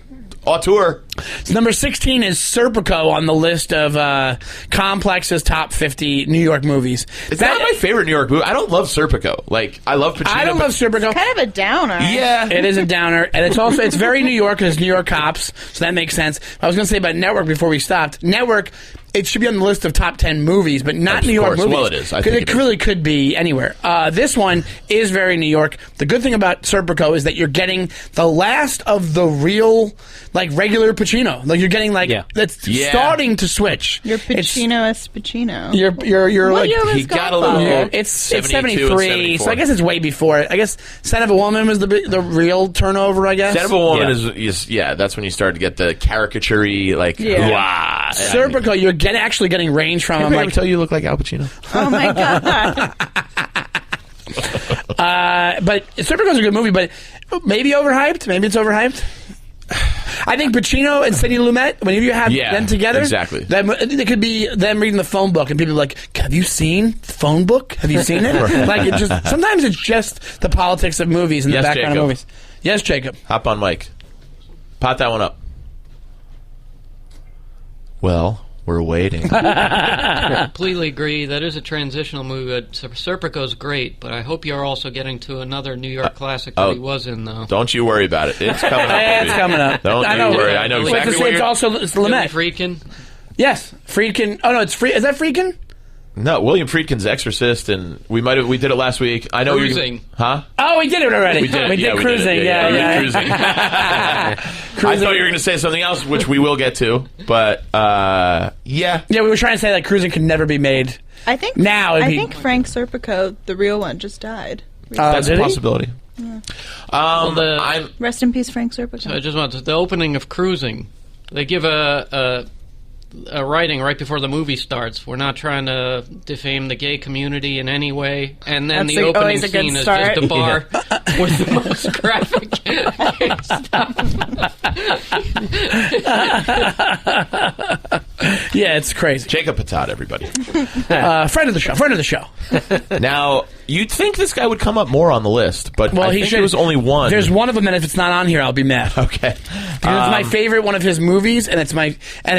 auteur. So number 16 is Serpico on the list of Complex's top 50 New York movies. It's not my favorite New York movie. I don't love Serpico. Like, I love Pacino. I don't love Serpico. Kind of a downer. Yeah. It is a downer. And it's very New York because it's New York cops, so that makes sense. I was going to say about Network before we stopped. Network, it should be on the list of top 10 movies, but not New York movies. Well, it is. Because it really could be anywhere. This one is very New York. The good thing about Serpico is that you're getting the last of the real, like, regular Pacino. Like, you're getting, like, that's starting to switch. You're Pacino-esque Pacino. You're what like, year was he got a little... Godfather? it's 73, so I guess it's way before it. I guess Son of a Woman was the real turnover, I guess. Son of a Woman is that's when you start to get the caricature-y, like, Serpico, you're actually getting range from him. Like, tell you look like Al Pacino. Oh my god. But Serpico's a good movie, but maybe overhyped. Maybe it's overhyped. I think Pacino and Sidney Lumet, whenever you have them together, exactly. It could be them reading the phone book, and people are like, "Have you seen the phone book? Have you seen it?" Like, it just sometimes it's just the politics of movies and the background of movies. Yes, Jacob. Hop on mic. Pot that one up. Well, we're waiting. Completely agree. That is a transitional movie. But Serpico's great, but I hope you're also getting to another New York classic that he was in, though. Don't you worry about it. It's coming up. It's coming up. Don't you worry. I know exactly what it's also Lumet. Friedkin? Yes, Friedkin. Oh no, it's Is that Friedkin? No, William Friedkin's Exorcist, and we did it last week. I know Cruising. Huh? Oh, we did it already. We did Cruising. Cruising. I thought you were going to say something else, which we will get to, but yeah, we were trying to say that Cruising could never be made. I think Frank Serpico, the real one, just died. That's a possibility. Yeah. Rest in peace, Frank Serpico. So I just wanted the opening of Cruising. They give a writing right before the movie starts. We're not trying to defame the gay community in any way. And then That's the opening always a good scene is start. just a bar with the most graphic stuff. Yeah, it's crazy. Jacob Patat, everybody. Friend of the show. Now, you'd think this guy would come up more on the list, but I think there was only one. There's one of them, and if it's not on here, I'll be mad. Okay. It's my favorite one of his movies, and it's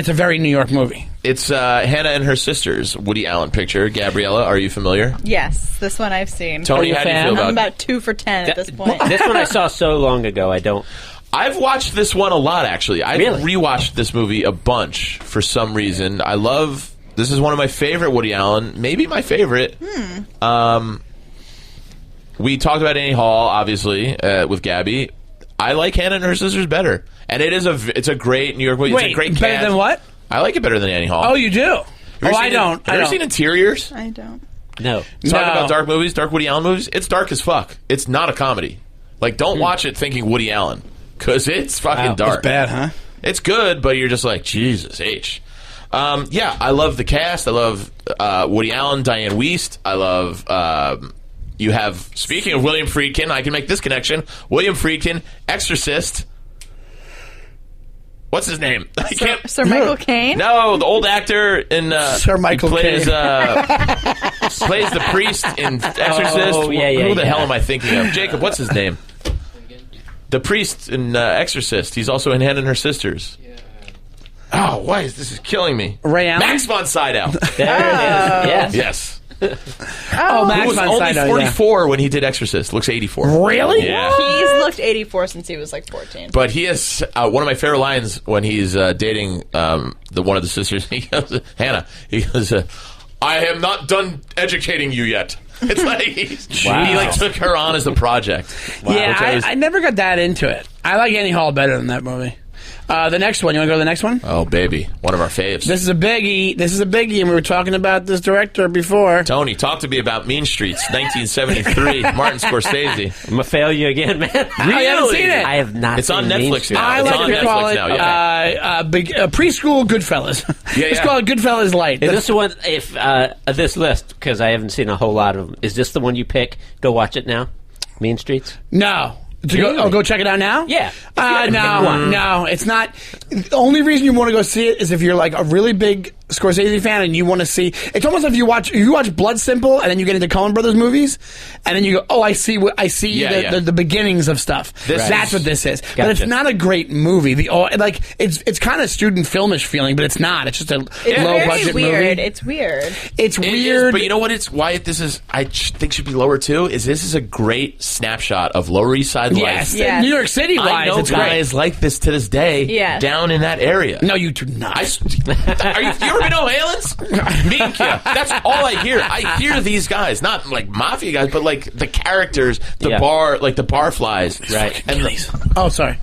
a very New York movie. It's Hannah and Her Sisters, Woody Allen picture. Gabriella, are you familiar? Yes, this one I've seen. Tony, how do you feel about I'm about 2 for 10 at this point. This one I saw so long ago, I don't. I've watched this one a lot, actually. I've Really? rewatched this movie a bunch for some reason. This is one of my favorite Woody Allen, maybe my favorite. We talked about Annie Hall, obviously, with Gabby. I like Hannah and Her Sisters better. And it's a great New York movie. Wait, it's a great better cast. than what? I like it better than Annie Hall. Oh, you do? I don't. Have you ever seen Interiors? I don't. No. Talk about dark movies, dark Woody Allen movies. It's dark as fuck. It's not a comedy. Like, don't watch it thinking Woody Allen, because it's fucking dark. It's bad, huh? It's good, but you're just like, Jesus H. Yeah, I love the cast. I love Woody Allen, Diane Wiest. I love. You have, speaking of William Friedkin, I can make this connection. William Friedkin, Exorcist. What's his name? Sir Michael Caine? No, the old actor in Sir Michael plays, Caine. plays the priest in Exorcist. Oh, yeah, Who the yeah. hell am I thinking of? Jacob, what's his name? The priest in Exorcist. He's also in Hannah and Her Sisters. Oh, why is this is killing me? Ray Allen? Max von Sydow. There it is. Yes. Yes. Oh, He Max was von only Sydow, 44 when he did Exorcist. Looks 84. Really? Yeah. He's looked 84 since he was like 14. But he has one of my favorite lines when he's dating one of the sisters. He goes, Hannah. He goes, "I am not done educating you yet." It's like he like took her on as a project. Yeah, I never got that into it. I like Annie Hall better than that movie. The next one. You want to go to the next one? Oh, baby. One of our faves. This is a biggie. And we were talking about this director before. Tony, talk to me about Mean Streets, 1973. Martin Scorsese. I'm going to fail you again, man. Really? You haven't seen it? I have not It's seen on Mean Netflix Streets. now. I It's like on to Netflix call it now, yeah. preschool Goodfellas. Yeah, Let's yeah. call it Goodfellas Light. Is this the one, if this list, because I haven't seen a whole lot of them, is this the one you pick? Go watch it now? Mean Streets? No. Really? Go check it out now? Yeah. If you had to pick one. No, it's not. The only reason you want to go see it is if you're like a really big Scorsese fan and you want to see. It's almost like if you watch Blood Simple and then you get into Coen Brothers movies and then you go, oh, I see the beginnings of stuff. That's what this is. But it's not a great movie. It's kind of student filmish feeling, but it's not. It's just a low budget weird. movie. It's weird. It's It weird. is, but you know what? I think should be lower too. This is a great snapshot of Lower East Side Yes, life. Yes. New York City I wise, know it's great. guys like this to this day. Yes. Down in that area. No, you do not. You ever been to O'Halen's? Minkia. That's all I hear. I hear these guys, not like mafia guys, but like the characters, the bar flies. Right. And Oh, sorry.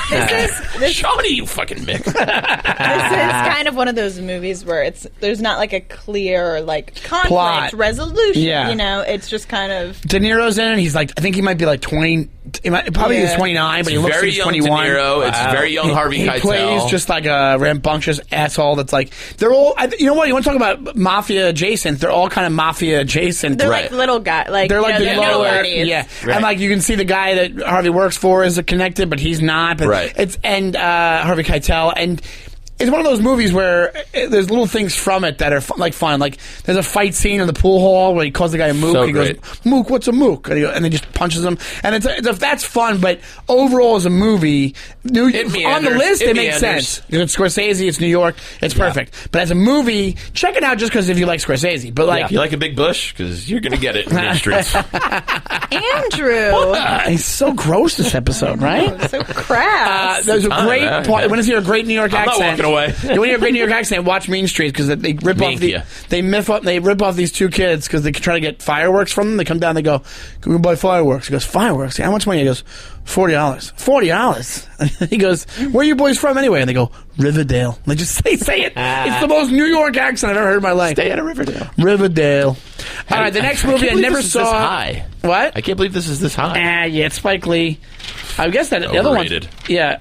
This Shawnee, you fucking Mick. is kind of one of those movies where there's not like a clear like conflict Plot. resolution. Yeah. You know, it's just kind of. De Niro's in it. He's like, I think he might be like 20. Probably he's 29, but he looks like very he's young 21. De Niro. It's very young Harvey He Keitel. plays just like a rambunctious asshole that's like, they're all, you know what, you want to talk about mafia adjacent, they're all kind of mafia adjacent. They're Right. like little guys. Like, They're like the they're lower, nobodies. yeah. Right. And like you can see the guy that Harvey works for is connected, but he's not. But Right. And Harvey Keitel, and it's one of those movies where there's little things from it that are fun. Like there's a fight scene in the pool hall where he calls the guy a mook. So He goes, "Mook, what's a mook?" And he just punches him. And that's fun. But overall, as a movie, on the list, it makes sense. It's Scorsese. It's New York. It's perfect. But as a movie, check it out just because if you like Scorsese. But like, You like a big bush? Because you're going to get it in the streets. Andrew. he's so gross this episode, right? So crass. There's a great man. part. You want to hear a great New York I'm not accent? walking away. You want to hear a great New York accent? Watch Mean Streets because they rip off they rip off these two kids because they try to get fireworks from them. They come down. They go, "Can we buy fireworks?" He goes, "Fireworks? How much money?" He goes, $40. $40. He goes, "Where are you boys from anyway?" And they go, "Riverdale." And they just say it. It's the most New York accent I've ever heard in my life. Stay out of Riverdale. Riverdale. All right, the next movie I can't believe never this is saw. this high. What? I can't believe this is this high. Yeah, it's Spike Lee. I guess that the other one. Overrated. Yeah.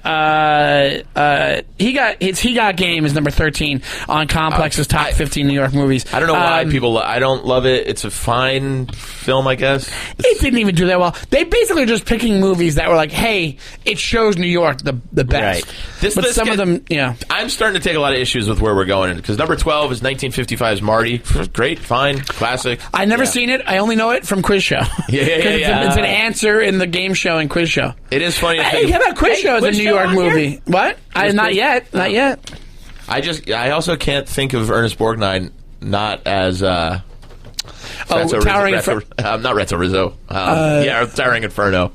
He Got Game is number 13 on Complex's top 15 New York movies. I don't know why people. I don't love it. It's a fine film, I guess. It didn't even do that well. They basically are just picking movies that were like, hey, it shows New York the best. Right. But some of them, yeah. I'm starting to take a lot of issues with where we're going because number 12 is 1955's Marty. Great, fine, classic. I've never seen it. I only know it from Quiz Show. Yeah. It's an answer in the game show and Quiz Show. It is funny. Hey, how about Quiz Show as a New York movie? What? Not yet. I also can't think of Ernest Borgnine not as Towering not Rezzo Rizzo. Towering Inferno.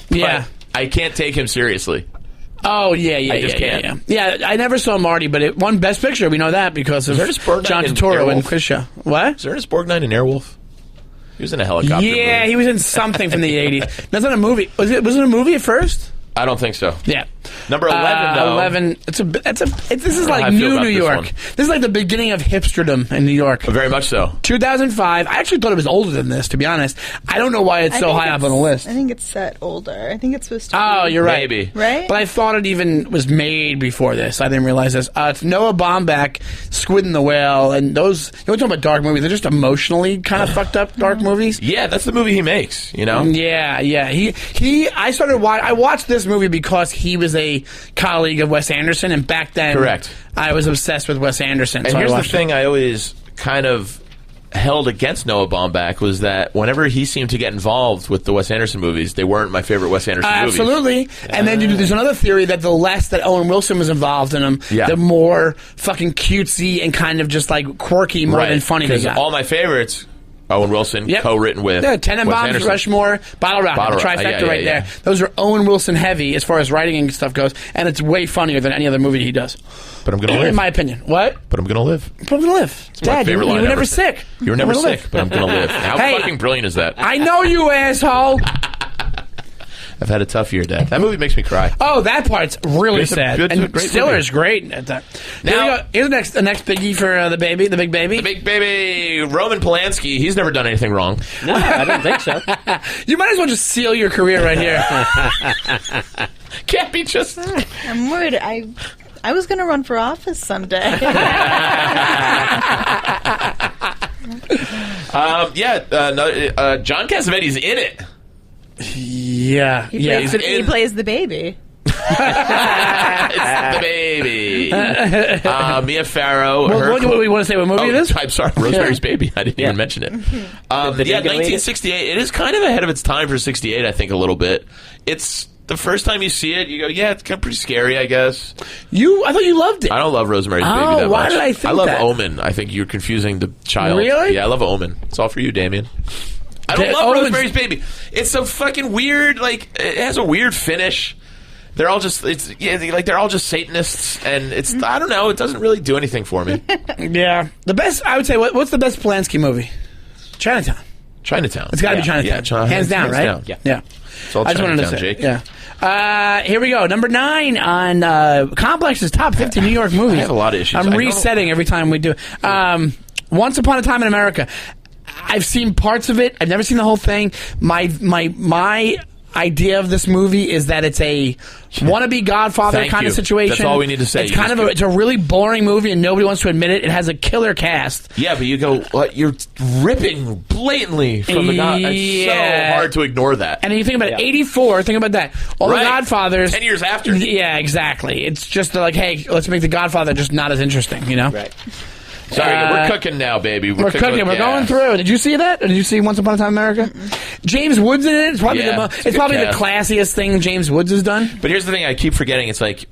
Yeah. But I can't take him seriously. Oh, yeah. I just can't. Yeah, I never saw Marty, but it won Best Picture. We know that because of Ernest Borgnine John in Turturro Airwolf? and Quiz Show. What? Is Ernest Borgnine in Airwolf? He was in a helicopter Yeah, movie. he was in something from the 80s. That's not a movie. Was it a movie at first? I don't think so. Yeah. Number 11, though. 11. This is how I like feel new about New this York. one. This is like the beginning of hipsterdom in New York. Very much so. 2005. I actually thought it was older than this, to be honest. I don't know why it's so high up on the list. I think it's set older. I think it's supposed to be. Oh, you're right. Maybe. Right? But I thought it even was made before this. I didn't realize this. It's Noah Baumbach, Squid and the Whale, and those. You know, we're talking about dark movies. They're just emotionally kind of fucked up dark movies. Yeah, that's the movie he makes, you know? Yeah. I watched this movie because he was a colleague of Wes Anderson, and back then, Correct. I was obsessed with Wes Anderson. And so here's I the watched thing I always kind of held against Noah Baumbach was that whenever he seemed to get involved with the Wes Anderson movies, they weren't my favorite Wes Anderson movies. Absolutely. And then there's another theory that the less that Owen Wilson was involved in them, the more fucking cutesy and kind of just like quirky more than funny they Because got. all my favorites, Owen Wilson, co-written with Tenenbaums, Wes Anderson. Rushmore, Bottle Rocket, the trifecta right there. Those are Owen Wilson heavy as far as writing and stuff goes, and it's way funnier than any other movie he does. But I'm going to live. In my opinion. What? But I'm going to live. But I'm going to live. It's my Dad, you favorite were line never ever. sick. You were never I'm gonna sick, live. but I'm going to live. How Hey, fucking brilliant is that? I know you, asshole. I've had a tough year, Dad. That movie makes me cry. Oh, that part's really sad. good- And great Stiller's great at that. Now, here we go. Here's the next biggie for the big baby. The big baby, Roman Polanski. He's never done anything wrong. No, I don't think so. You might as well just seal your career right here. Can't be just... I'm worried. I was going to run for office someday. John Cassavetes in it. Yeah. He plays the baby. It's the baby. Mia Farrow. What do we want to say? What movie it is? I'm sorry, Rosemary's Baby. I didn't even mention it. 1968. It is kind of ahead of its time for 68, I think, a little bit. It's the first time you see it, you go, yeah, it's kind of pretty scary, I guess. I thought you loved it. I don't love Rosemary's Baby that much. Why did I think I love that? Omen. I think you're confusing the child. Really? Yeah, I love Omen. It's all for you, Damien. I don't love Rosemary's Baby. It's so fucking weird. Like, it has a weird finish. They're all just they're all just Satanists, and it's I don't know. It doesn't really do anything for me. Yeah, the best I would say. What's the best Polanski movie? Chinatown. It's got to be Chinatown. Hands down, right? Down. Yeah. It's all I just wanted to Chinatown, say. Jake. Yeah. Here we go. Number 9 on Complex's top 50 New York movies. I have a lot of issues. I'm resetting every time we do. Once Upon a Time in America. I've seen parts of it. I've never seen the whole thing. My idea of this movie is that it's a wannabe Godfather kind of situation. That's all we need to say. It's it's a really boring movie, and nobody wants to admit it. It has a killer cast. Yeah, but you go, you're ripping blatantly from the God. It's so hard to ignore that. And then you think about it, 84, think about that. All the Godfathers. 10 years after. Yeah, exactly. It's just like, hey, let's make the Godfather just not as interesting, you know? Right. Sorry, we're cooking now, baby. We're cooking. We're going through. Did you see that? Or did you see Once Upon a Time in America? James Woods in it. It's probably the classiest thing James Woods has done. But here's the thing I keep forgetting. It's like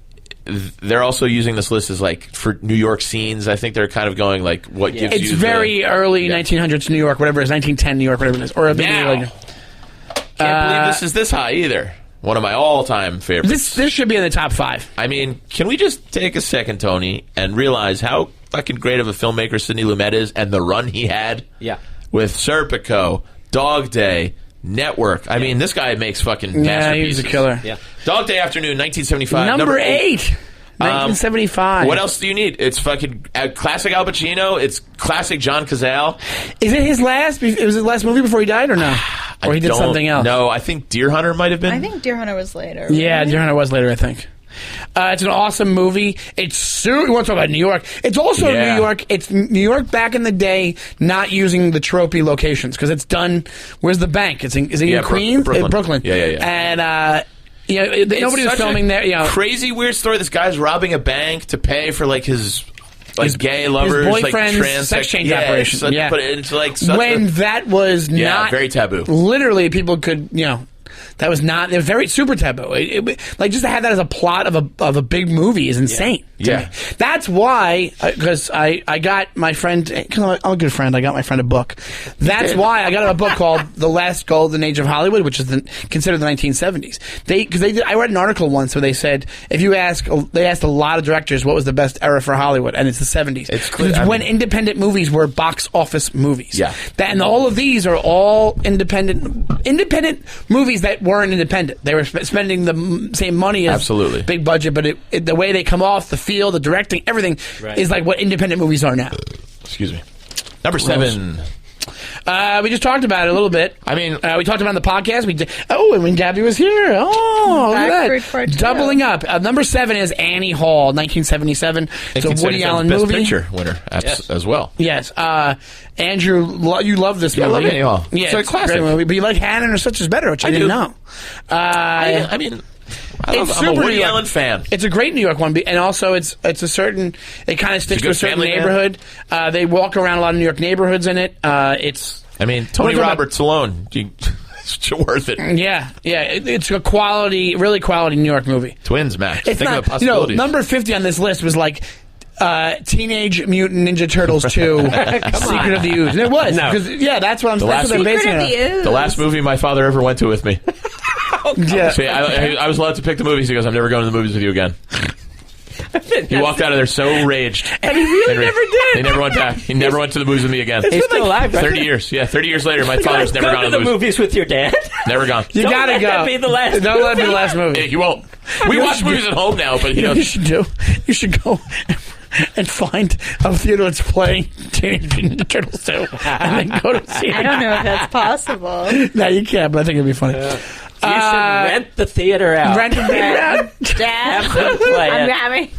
they're also using this list as like for New York scenes. I think they're kind of going like what gives you. It's very early 1900s New York, whatever it is, 1910 New York, whatever it is, or now. Can't believe this is this high either. One of my all-time favorites. This should be in the top 5. I mean, can we just take a second, Tony, and realize how fucking great of a filmmaker Sidney Lumet is and the run he had? Yeah. With Serpico, Dog Day, Network. I mean, this guy makes fucking masterpieces. He's a killer. Yeah. Dog Day Afternoon, 1975. Number 8. 1975. What else do you need? It's fucking classic Al Pacino. It's classic John Cazale. Is it his last? It was his last movie before he died, or no? Or he did something else. No, I think Deer Hunter might have been. I think Deer Hunter was later. Yeah, right? Deer Hunter was later, I think. It's an awesome movie. We want to talk about New York. It's also New York. It's New York back in the day, not using the tropey locations because it's done. Where's the bank? Is it in Queens? Brooklyn. Yeah. And nobody was filming there. Crazy weird story. This guy's robbing a bank to pay for like his gay lovers, his boyfriend's sex change operation. But it's like when that was not very taboo. Literally, people could that was not. It was very super taboo. Like just to have that as a plot of a big movie is insane. Yeah. To me. That's why because I got my friend. Cause I'm a good friend. I got my friend a book. That's why I got him a book called The Last Golden Age of Hollywood, which is considered the 1970s. I read an article once where they said they asked a lot of directors what was the best era for Hollywood, and it's the 70s. It's when independent movies were box office movies. Yeah. And all of these are all independent movies that weren't independent. They were spending the same money as absolutely big budget, but the way they come off, the feel, the directing, everything is like what independent movies are now. Excuse me. Number 7. We just talked about it a little bit. I mean, we talked about it on the podcast. We did. Oh, and when Gabby was here. Oh, look at that. Doubling up. Number 7 is Annie Hall, 1977. It's a Woody Allen Best movie. Picture winner as well. Yes. Andrew, you love this movie. I love Annie Hall. Yeah, it's a classic great movie. But you like Hannah or Such Is Better, which I didn't know. I'm a Woody Allen fan. It's a great New York one, and also it kind of sticks to a certain neighborhood. They walk around a lot of New York neighborhoods in it. Tony Roberts alone, it's worth it. Yeah, it's a really quality New York movie. Twins match. Think of the possibilities. Number 50 on this list was like Teenage Mutant Ninja Turtles 2, Secret of the Ooze. And it was. That's what they're basing it on. The last movie my father ever went to with me. So, I was allowed to pick the movies. He goes, I'm never going to the movies with you again. He walked out of there so raged. And he really never did. He never went back. He never went to the movies with me again. He's still alive, right? 30 years. Yeah, 30 years later, my father's never gone to the movies with your dad. Never gone. You gotta go. That be the last Don't let it be the last movie. Yeah, you won't. We watch movies at home now, but you should do. You should go and find a theater that's playing Teenage Mutant Ninja Turtles 2 and then go to see it. I don't know if that's possible. No, you can't, but I think it'd be funny. You should rent the theater out. Rent the theater out. Dad, Have them play I'm it. Gabby.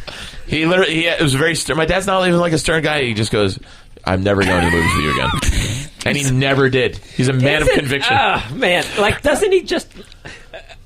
he literally, it was very stern. My dad's not even like a stern guy. He just goes, I'm never going to the movies with you again. And he never did. He's a man of conviction. Oh, man. Like, doesn't he just...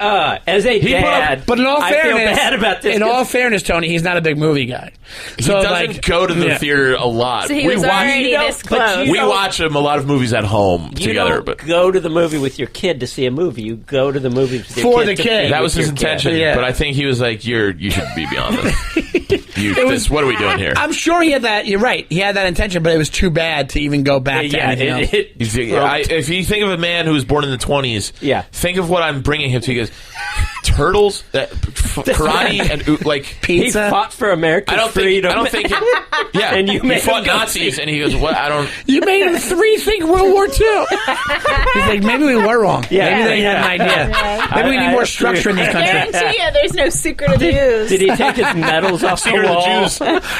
as a dad, but in all fairness, I feel bad about this. In all fairness, Tony, he's not a big movie guy. So he doesn't go to the theater a lot. So he was already this close. We watch a lot of movies at home together. But go to the movie with your kid to see a movie. You go to the movie with your for the kid. That was his intention. Yeah. But I think he was like, "You should be beyond this. What are we doing here?" I'm sure he had that. You're right. He had that intention, but it was too bad to even go back to anything else. If you think of a man who was born in the 20s, think of what I'm bringing him to. He goes, turtles, karate, and like pizza. He fought for American freedom. I don't think. And you fought Nazis, and he goes, "What? I don't." You made him think World War II. He's like, maybe we were wrong. Maybe they had an idea. Yeah. Maybe we need more structure in this country. I guarantee you, there's no Secret of the Ooze. Did he take his medals off the wall?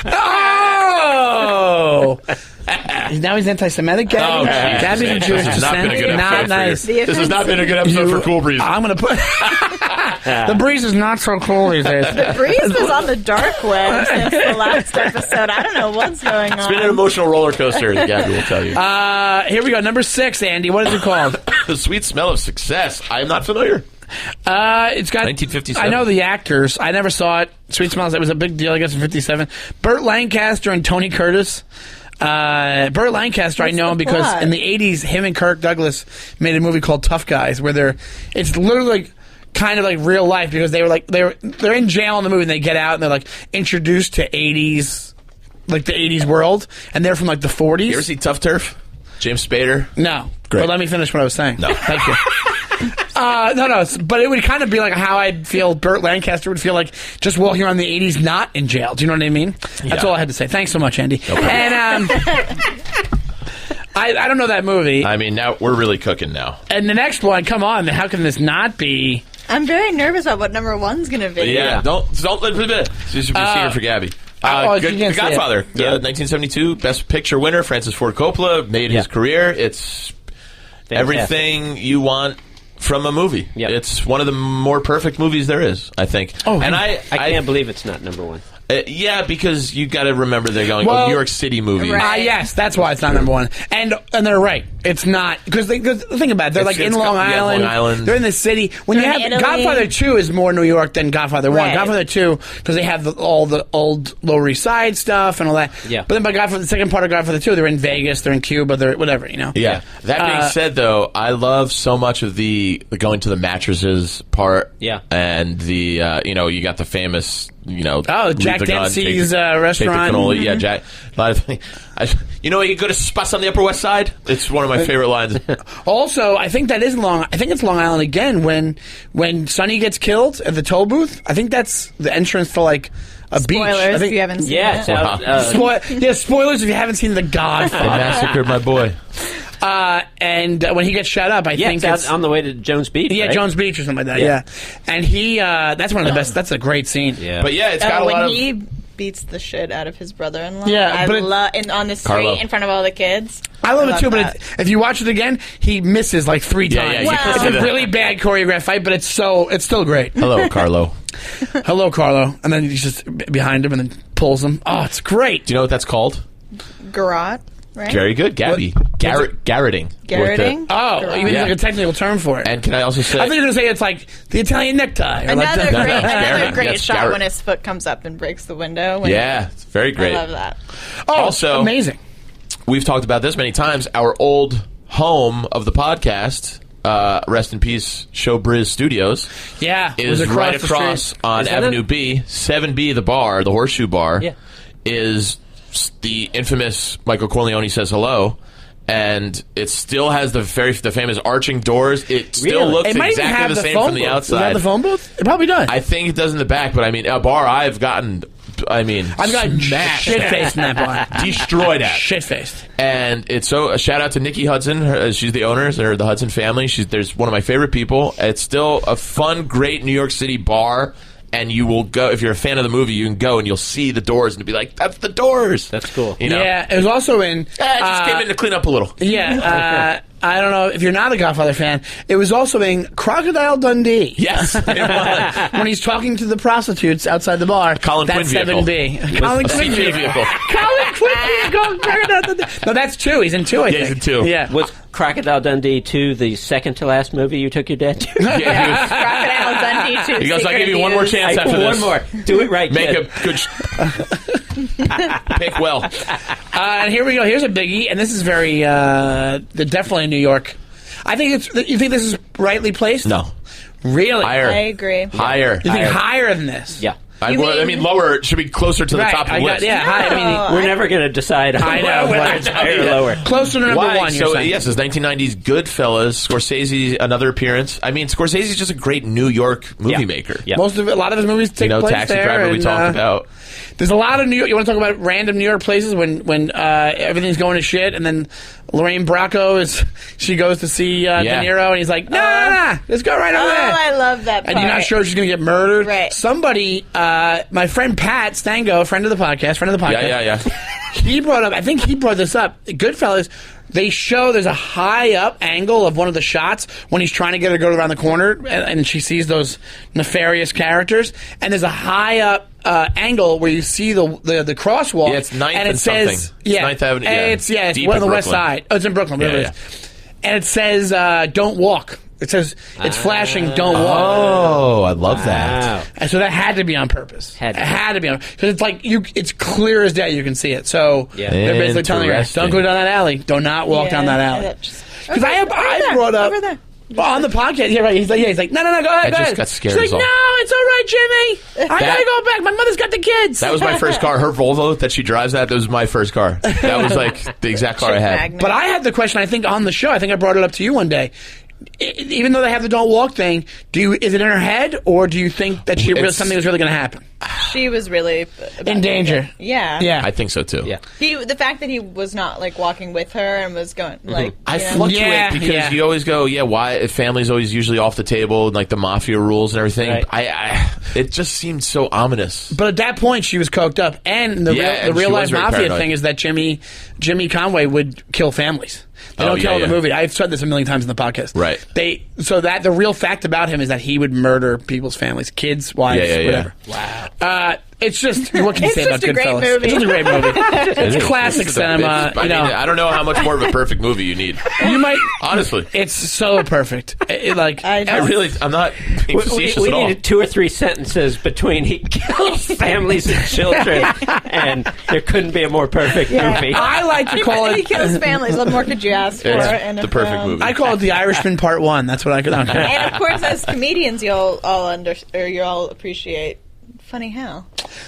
Oh. Now he's anti-Semitic. Gabby. Gabby's a Jewish This has not been a good episode. Nice. This has not been a good episode for Cool Breeze. I'm gonna put the breeze is not so cool these days. The breeze was on the dark web since the last episode. I don't know what's going on. It's been an emotional roller coaster, as Gabby will tell you. Here we go. Number 6, Andy. What is it called? The Sweet Smell of Success. I am not familiar. It's got 1957. I know the actors. I never saw it. Sweet Smells. It was a big deal, I guess, in '57. Burt Lancaster and Tony Curtis. Burt Lancaster, I know him because in the 80s, him and Kirk Douglas made a movie called Tough Guys, where it's literally kind of like real life because they're in jail in the movie and they get out and they're like introduced to 80s, like the 80s world, and they're from like the 40s. You ever see Tough Turf? James Spader? No. Great. But let me finish what I was saying. No. Thank you. No, but it would kind of be like how I'd feel Burt Lancaster would feel like just walking around the 80s not in jail. Do you know what I mean? That's all I had to say. Thanks so much, Andy. No problem. And I don't know that movie. I mean, now we're really cooking now. And the next one, come on, how can this not be? I'm very nervous about what number 1's going to be. Yeah, don't let it. This should be a secret for Gabby. The Godfather, 1972, Best Picture winner, Francis Ford Coppola, made his career. It's everything you want from a movie. Yep. It's one of the more perfect movies there is, I think. Oh, and I can't believe it's not number one. Yeah, because you got to remember they're going Well, New York City movies. Right. Yes, that's why it's not number one. And they're right. It's not because think about it. They're like in Long Island. Long Island. They're in the city. When They're you in have Italy. Godfather 2 is more New York than Godfather 1. Right. Godfather 2 because they have all the old Lower East Side stuff and all that. Yeah. But then by the second part of Godfather 2, they're in Vegas, they're in Cuba, they're whatever, you know. Yeah. That being said, though, I love so much of the going to the mattresses part. Yeah. And the you got the famous Jack leave the gun, Dempsey's take the restaurant. cannoli. Yeah, Jack. A lot of things. You go to spots on the Upper West Side. It's one of my favorite lines. Also, I think it's Long Island again when Sonny gets killed at the toll booth. I think that's the entrance for like a beach. I Spoilers think, if you haven't seen Yeah, it. spoilers if you haven't seen The They Godfather. massacred my boy. And when he gets shut up, I think it's on the way to Jones Beach. Yeah, right? Jones Beach or something like that. Yeah, and he that's one of the best. That's a great scene. Yeah. But yeah, it's got a when lot of. he beats the shit out of his brother-in-law. Yeah, I but love on the street Carlo. in front of all the kids. I love it too, that. but if you watch it again, he misses like 3 Yeah, times. you can It's see a that. really bad choreographed fight, but it's still great. Hello, Carlo. Hello, Carlo, and then he's just behind him and then pulls him. Oh, it's great. Do you know what that's called? Garrote, right? Very good, Gabby. Garroting. Garroting? Oh, you mean Yeah. like a technical term for it? And can I also say? I thought you were going to say it's like the Italian necktie. Or like Another the- great, Garrett. great That's shot Garrett. when his foot comes up and breaks the window. When yeah, it's very I great. love that. Oh, Also- amazing. We've talked about this many times. Our old home of the podcast, rest in peace, Showbiz Studios, Yeah, it was is right the across street. on Isn't Avenue it? B. 7B, the bar, the Horseshoe Bar, Yeah. is the infamous Michael Corleone Says Hello. And it still has the famous arching doors. It still Really? looks It might even exactly have the the same phone from the booth. Is that outside. the phone booth? It probably does. I think it does in the back, but I mean, a bar I've gotten, I've got smashed shit faced in that bar. destroyed at. Shit faced. And it's a shout out to Nikki Hudson. She's the owner, or the Hudson family. There's one of my favorite people. It's still a fun, great New York City bar. And you will go, if you're a fan of the movie, you can go and you'll see the doors and be like, that's the doors. That's cool. You know? Yeah, it was also in. I just came in to clean up a little. Yeah, I don't know if you're not a Godfather fan. It was also in Crocodile Dundee. Yes, it was. When he's talking to the prostitutes outside the bar. Colin that's Quinn vehicle. 7B. Colin A Quinn CG vehicle. Colin Quinn vehicle. Crocodile Dundee. No, that's 2. He's in 2, I think. he's in 2. Yeah. Was Crocodile Dundee 2 the second to last movie you took your dad to? Yeah, Crocodile Dundee too. he goes, I'll Secret give you one more Abuse. chance after One this. more. Do it right, Make kid. a good pick well. And here we go. Here's a biggie, and this is very definitely in New York. I think it's. You think this is rightly placed? No. Really? Higher. I agree. Higher. You think higher than this? Yeah. You I mean, lower. It should be closer to the Right. top of the list. Yeah. High. I mean, We're never going to decide I know. whether it's higher or lower. closer to number Why? 1. You're So saying. yes, it's 1990s Goodfellas. Scorsese, another appearance. I mean, Scorsese's just a great New York movie maker. Yeah. A lot of his movies take place Taxi there. Driver we and, talked about. There's a lot of New York. You want to talk about random New York places when everything's going to shit, and then Lorraine Bracco she goes to see De Niro, and he's like, nah, let's go right over Oh, there. I love that part. And you're not sure she's going to get murdered. Right. Somebody, my friend Pat Stango, friend of the podcast. Yeah. He brought up, I think he brought this up, Goodfellas, they show there's a high up angle of one of the shots when he's trying to get her to go around the corner and she sees those nefarious characters, and there's a high up angle where you see the crosswalk. Yeah, it's 9th and it and says, something. Yeah, It's 9th Avenue, yeah. It's Deep one in on the west Brooklyn. side. Oh, it's in Brooklyn. Whatever Yeah, it is. And it says, don't walk. It says, it's flashing, don't walk. Oh, I love that. Wow. And so that had to be on purpose. Had to It be. had to be on because it's like it's clear as day. You can see it. So Yeah. they're basically telling you, Interesting. don't go down that alley. Do not walk down that alley. Because I brought up over there. on the podcast. Yeah, right. He's like, no, go ahead. I go just ahead. got scared She's as like, all. no, it's all right, Jimmy. I gotta go back. My mother's got the kids. That was my first car. Her Volvo that she drives that was my first car. That was like the exact car I had. Magnet. But I had the question. I think on the show. I think I brought it up to you one day. Even though they have the don't walk thing, is it in her head, or do you think that something was really going to happen? She was really In danger. Yeah. Yeah. I think so too. Yeah. The fact that he was not like walking with her and was going like I you know. fluctuate Yeah, because yeah. you always go, why family's always usually off the table and like the mafia rules and everything. Right. It just seemed so ominous. But at that point, she was coked up, and the Yeah, and real she life was very mafia paranoid. thing is that Jimmy Conway would kill families. They don't kill in the movie. I've said this a million times in the podcast. Right. The real fact about him is that he would murder people's families, kids, wives, whatever. Wow. It's just, what can you say about just a great Goodfellas? movie. It's just a great movie. It's classic cinema. I don't know how much more of a perfect movie you need. You might honestly. It's so perfect. I'm not being facetious we at all. needed 2 or 3 sentences between he kills families and children, and there couldn't be a more perfect movie. I like to call it. He kills families. What more could you ask for? It's the perfect movie. I call it The Irishman Part 1. That's what I could. And of course, as comedians, you'll all appreciate. Funny how.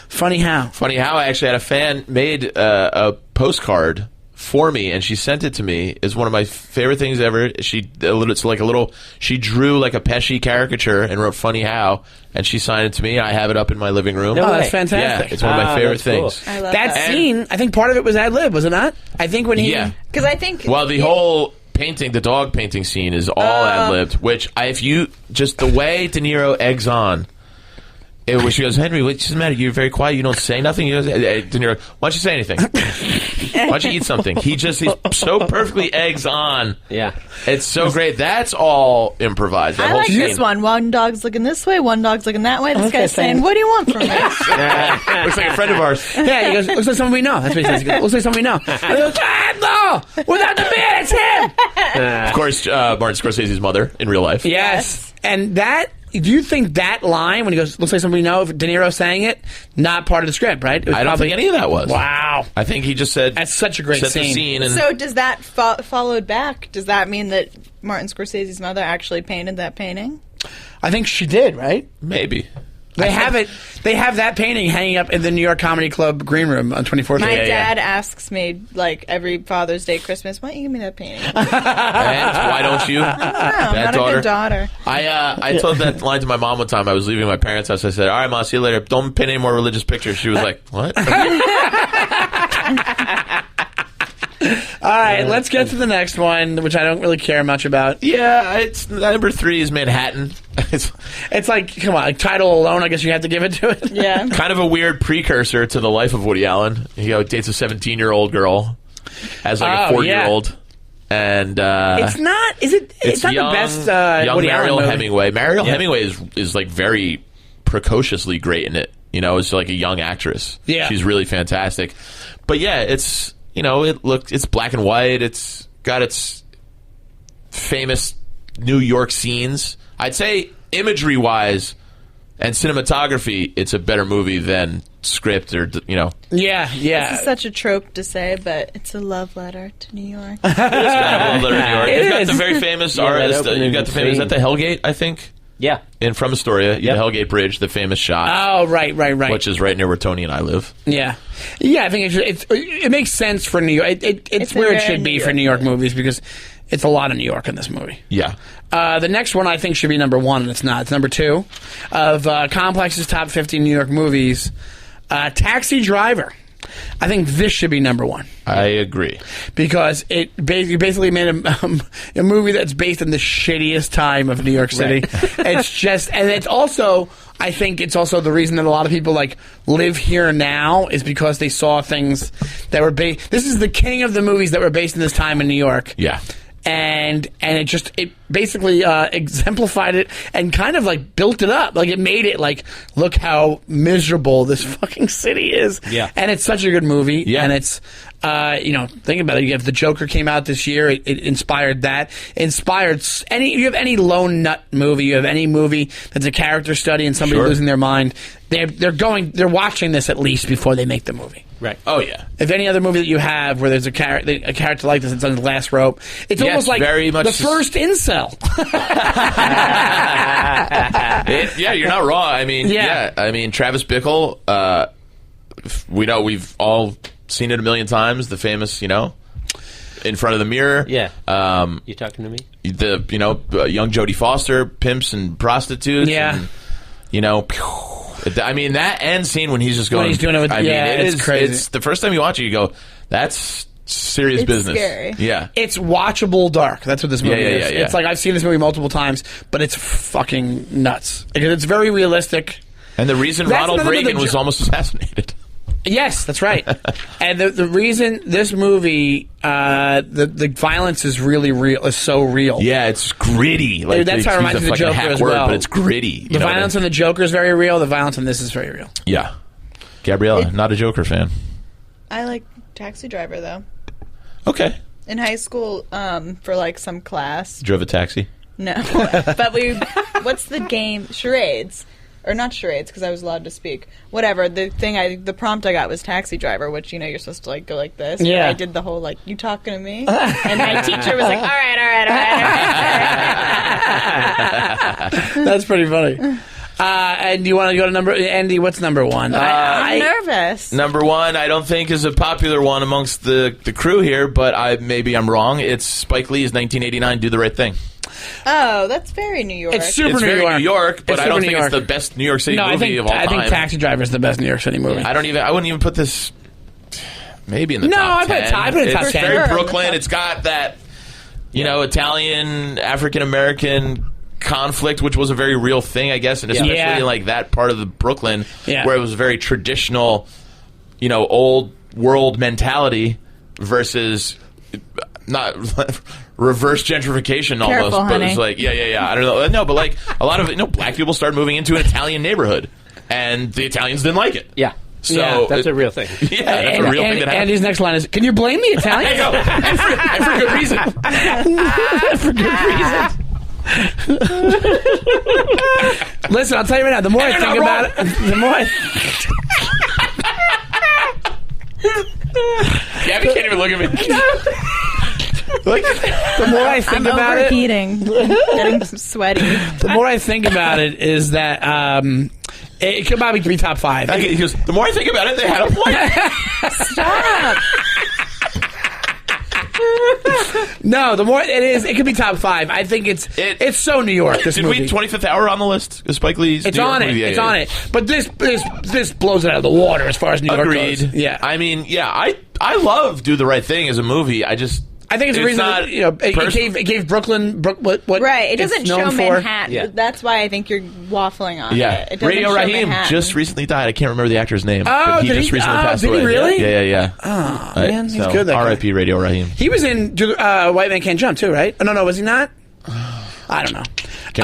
Funny how I actually had a fan made a postcard for me, and she sent it to me. It's one of my favorite things ever. She drew like a Pesci caricature and wrote "Funny how," and she signed it to me. I have it up in my living room. Oh, that's fantastic! Yeah, it's one of my favorite things. Cool. I love that scene. I think part of it was ad lib, was it not? I think when he because I think the whole painting, the dog painting scene, is all ad libbed. Which the way De Niro eggs on. She goes, Henry, what's the matter? You're very quiet. You don't say nothing. He goes, De Niro, why don't you say anything? Why don't you eat something? He's so perfectly eggs on. Yeah. It's so great. That's all improvised. That I whole like scene. this one. One dog's looking this way, one dog's looking that way. This guy's saying, what do you want from me? Looks like a friend of ours. Yeah, he goes, looks like someone we know. That's what he says. He goes, looks like someone we know. And he goes, no! Without the beard, it's him! Of course, Martin Scorsese's mother in real life. Yes. And do you think that line, when he goes, looks like somebody we know, if De Niro sang it, not part of the script, right? I don't think any of that was. Wow. I think he just said... That's such a great set the scene. scene and So does that followed back? Does that mean that Martin Scorsese's mother actually painted that painting? I think she did, right? Maybe. They have it. They have that painting hanging up in the New York Comedy Club green room on 24th. My dad asks me, like, every Father's Day, Christmas, why don't you give me that painting? And why don't you? I don't know. I'm not a good daughter. I told that line to my mom one time. I was leaving my parents' house. I said, all right, Mom, see you later. Don't paint any more religious pictures. She was like, what? All right, let's get to the next one, which I don't really care much about. Yeah, it's number 3 is Manhattan. It's like, come on, like title alone, I guess you have to give it to it. Yeah. Kind of a weird precursor to the life of Woody Allen. He dates a 17-year-old girl as like a 4-year-old. And it's not. Is it? It's not young, the best. Young Woody Mariel Allen Hemingway. Mariel Hemingway is like very precociously great in it. It's like a young actress. Yeah, she's really fantastic. But yeah, it's it's black and white. It's got its famous New York scenes. I'd say imagery-wise and cinematography, it's a better movie than script or Yeah. This is such a trope to say, but it's a love letter to New York. It is kind of a love letter to New York. It You've got is. the very famous artist. You've got the famous. Is that the Hellgate? I think. Yeah. In From Astoria, the Hellgate Bridge, the famous shot. Oh, right. Which is right near where Tony and I live. Yeah. I think it makes sense for New York. It's where it should be for New York movies because it's a lot of New York in this movie. Yeah. The next one I think should be number 1, and it's not. It's number 2 of Complex's top 50 New York movies. Taxi Driver. I think this should be number 1. I agree. Because it basically made a movie that's based in the shittiest time of New York City. Right. It's just, and it's also, I think it's also the reason that a lot of people like live here now is because they saw things that were based. This is the king of the movies that were based in this time in New York. Yeah. And it basically exemplified it and kind of like built it up. Like it made it like, look how miserable this fucking city is. Yeah. And it's such a good movie. Yeah. And it's, think about it. You have The Joker came out this year. It inspired that. You have any lone nut movie. You have any movie that's a character study and somebody losing their mind. They're watching this at least before they make the movie. Right. Oh yeah. If any other movie that you have where there's a character like this, it's on the last rope. It's almost like very much the first incel. You're not wrong. I mean, Travis Bickle. We've all seen it a million times. The famous, In Front of the Mirror. Yeah. You talking to me? The young Jodie Foster, pimps and prostitutes. Yeah. And, I mean, that end scene when he's just going. When he's doing it with, it's crazy. It's the first time you watch it, you go, "That's serious business." Scary. Yeah, it's watchable dark. That's what this movie is. Yeah. It's like I've seen this movie multiple times, but it's fucking nuts because it's very realistic. And the reason Ronald Reagan was almost assassinated. Yes, that's right. And the reason this movie, the violence is really real, is so real. Yeah, it's gritty. Like, Dude, that's how it reminds me of the Joker as well. But it's gritty. The violence in the Joker is very real. The violence in this is very real. Yeah. Gabriella, not a Joker fan. I like Taxi Driver though. Okay. In high school, for like some class. Drove a taxi? No, but what's the game? Charades. Or not charades, because I was allowed to speak. Whatever. The prompt I got was Taxi Driver, which, you're supposed to, like, go like this. Yeah. I did the whole, like, you talking to me? And my teacher was like, all right. That's pretty funny. And do you want to go to Andy, what's number one? I'm nervous. Number one, I don't think is a popular one amongst the crew here, but maybe I'm wrong. It's Spike Lee's 1989 Do the Right Thing. Oh, that's very New York. It's super It's New very York. New York, but It's I don't super think New it's the York. best New York City movie of all time. I think Taxi Driver is the best New York City movie. I wouldn't even put this maybe in the No, top I put it 10. top- I put it top It's 10. very Sure. Brooklyn. It's got that, Italian, African-American conflict, which was a very real thing, I guess, and especially Yeah. in like that part of the Brooklyn Yeah. where it was a very traditional, old world mentality versus not reverse gentrification almost. Careful, but honey. it's like, yeah. I don't know. No, but like a lot of black people started moving into an Italian neighborhood, and the Italians didn't like it. Yeah. So Yeah, That's a real thing. Yeah, that's a real thing that happened. Andy's next line is, can you blame the I Italians? know, and for good reason. For good reason. Listen, I'll tell you right now, the more I They're think not about it, the more Gabby can't even look at me. the more I think I'm about it, overheating. Getting sweaty. the more I think about it is that it could probably be top five. He goes, the more I think about it, they had a point. Stop. No, the more it is, it could be top five. I think it's so New York. This Did movie. we 25th Hour on the list? Is Spike Lee's? It's New York on it. movie? Yeah, It's yeah, on yeah. it. But this blows it out of the water as far as New York Agreed. goes. Yeah. I mean, I love Do the Right Thing as a movie. I think it's the reason not that, it gave Brooklyn what Right. It doesn't it's show known for. Manhattan. Yeah. That's why I think you're waffling on Yeah, it. It doesn't Radio show Raheem Manhattan. just recently died. I can't remember the actor's name. Oh, but he did just he? recently Oh, passed did he away. really? Yeah. Oh, man, he's good, that guy. R.I.P. Radio Raheem. He was in White Man Can't Jump too, right? Oh, no, was he not? I don't know. Can't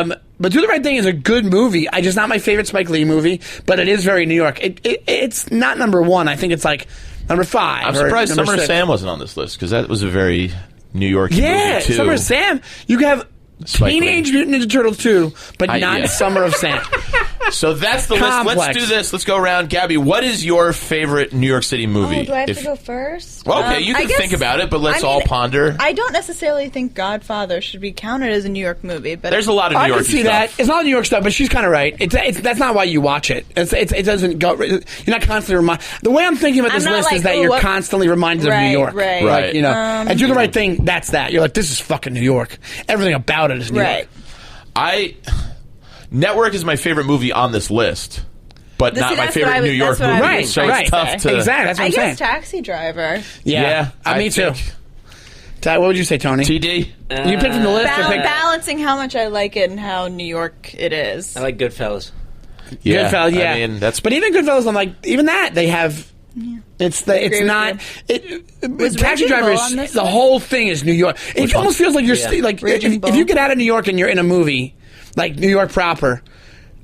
remember. But Do the Right Thing is a good movie. Just not my favorite Spike Lee movie, but it is very New York. It's not number one. I think it's like number 5. I'm or surprised number Summer 6. Sam wasn't on this list because that was a very New York Yeah, movie too. Summer of Sam. You can have Spike Teenage Lee. Mutant Ninja Turtles 2, but not yeah. Summer of Sam. So that's the list. Complex. Let's do this. Let's go around. Gabby, what is your favorite New York City movie? Oh, do I have to go first? Well, okay, you I can guess- think about it, but let's I mean, all ponder. I don't necessarily think Godfather should be counted as a New York movie, but There's a lot of New I York can see stuff. that. It's not New York stuff, but she's kind of right. That's not why you watch it. It doesn't go. You're not constantly reminded. The way I'm thinking about I'm this not list like, is that oh, you're what- constantly reminded of Right, New York. right. Right. Like, and Do the Right Thing. That's that. You're like, this is fucking New York. Everything about it is New right. York. Network is my favorite movie on this list, but This- not my that's favorite what I was- New York that's what I movie. was Right. So right. it's tough to Exactly. That's what I I'm saying. guess Taxi Driver. Yeah. I Me too. think- What would you say, Tony? TD. You pick from the list. or pick Balancing how much I like it and how New York it is. I like Goodfellas. Yeah, Goodfellas, yeah. I mean, that's But even Goodfellas, I'm like, even that they have. It's agree not. Was Taxi Raging Driver Bull on is this the list? whole thing is New York. It almost feels like you're like Raging if Bull. you get out of New York and you're in a movie like New York proper.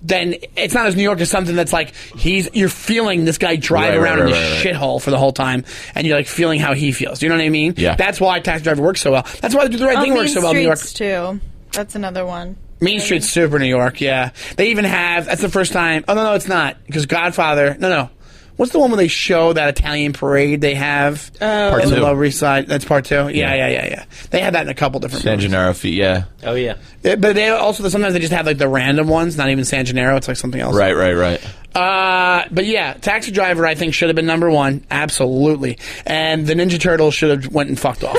Then it's not as New York as something that's like you're feeling this guy drive Right, around in right, this right. shithole for the whole time, and you're like feeling how he feels. You know what I mean? Yeah. That's why Taxi Driver works so well. That's why Do the Right Thing Mean works so well in New York. Streets too. That's another one. Main Street's super New York, yeah. They even have, that's the first time, oh, no, it's not, because Godfather, no. What's the one where they show that Italian parade they have? Part in the 2. Lower East Side? That's part 2? Yeah. They had that in a couple different San movies. Gennaro feet. Yeah. Oh, yeah. But they also, sometimes they just have like the random ones, not even San Gennaro, it's like something else. Right. But yeah, Taxi Driver I think should have been number 1, absolutely. And the Ninja Turtles should have went and fucked off.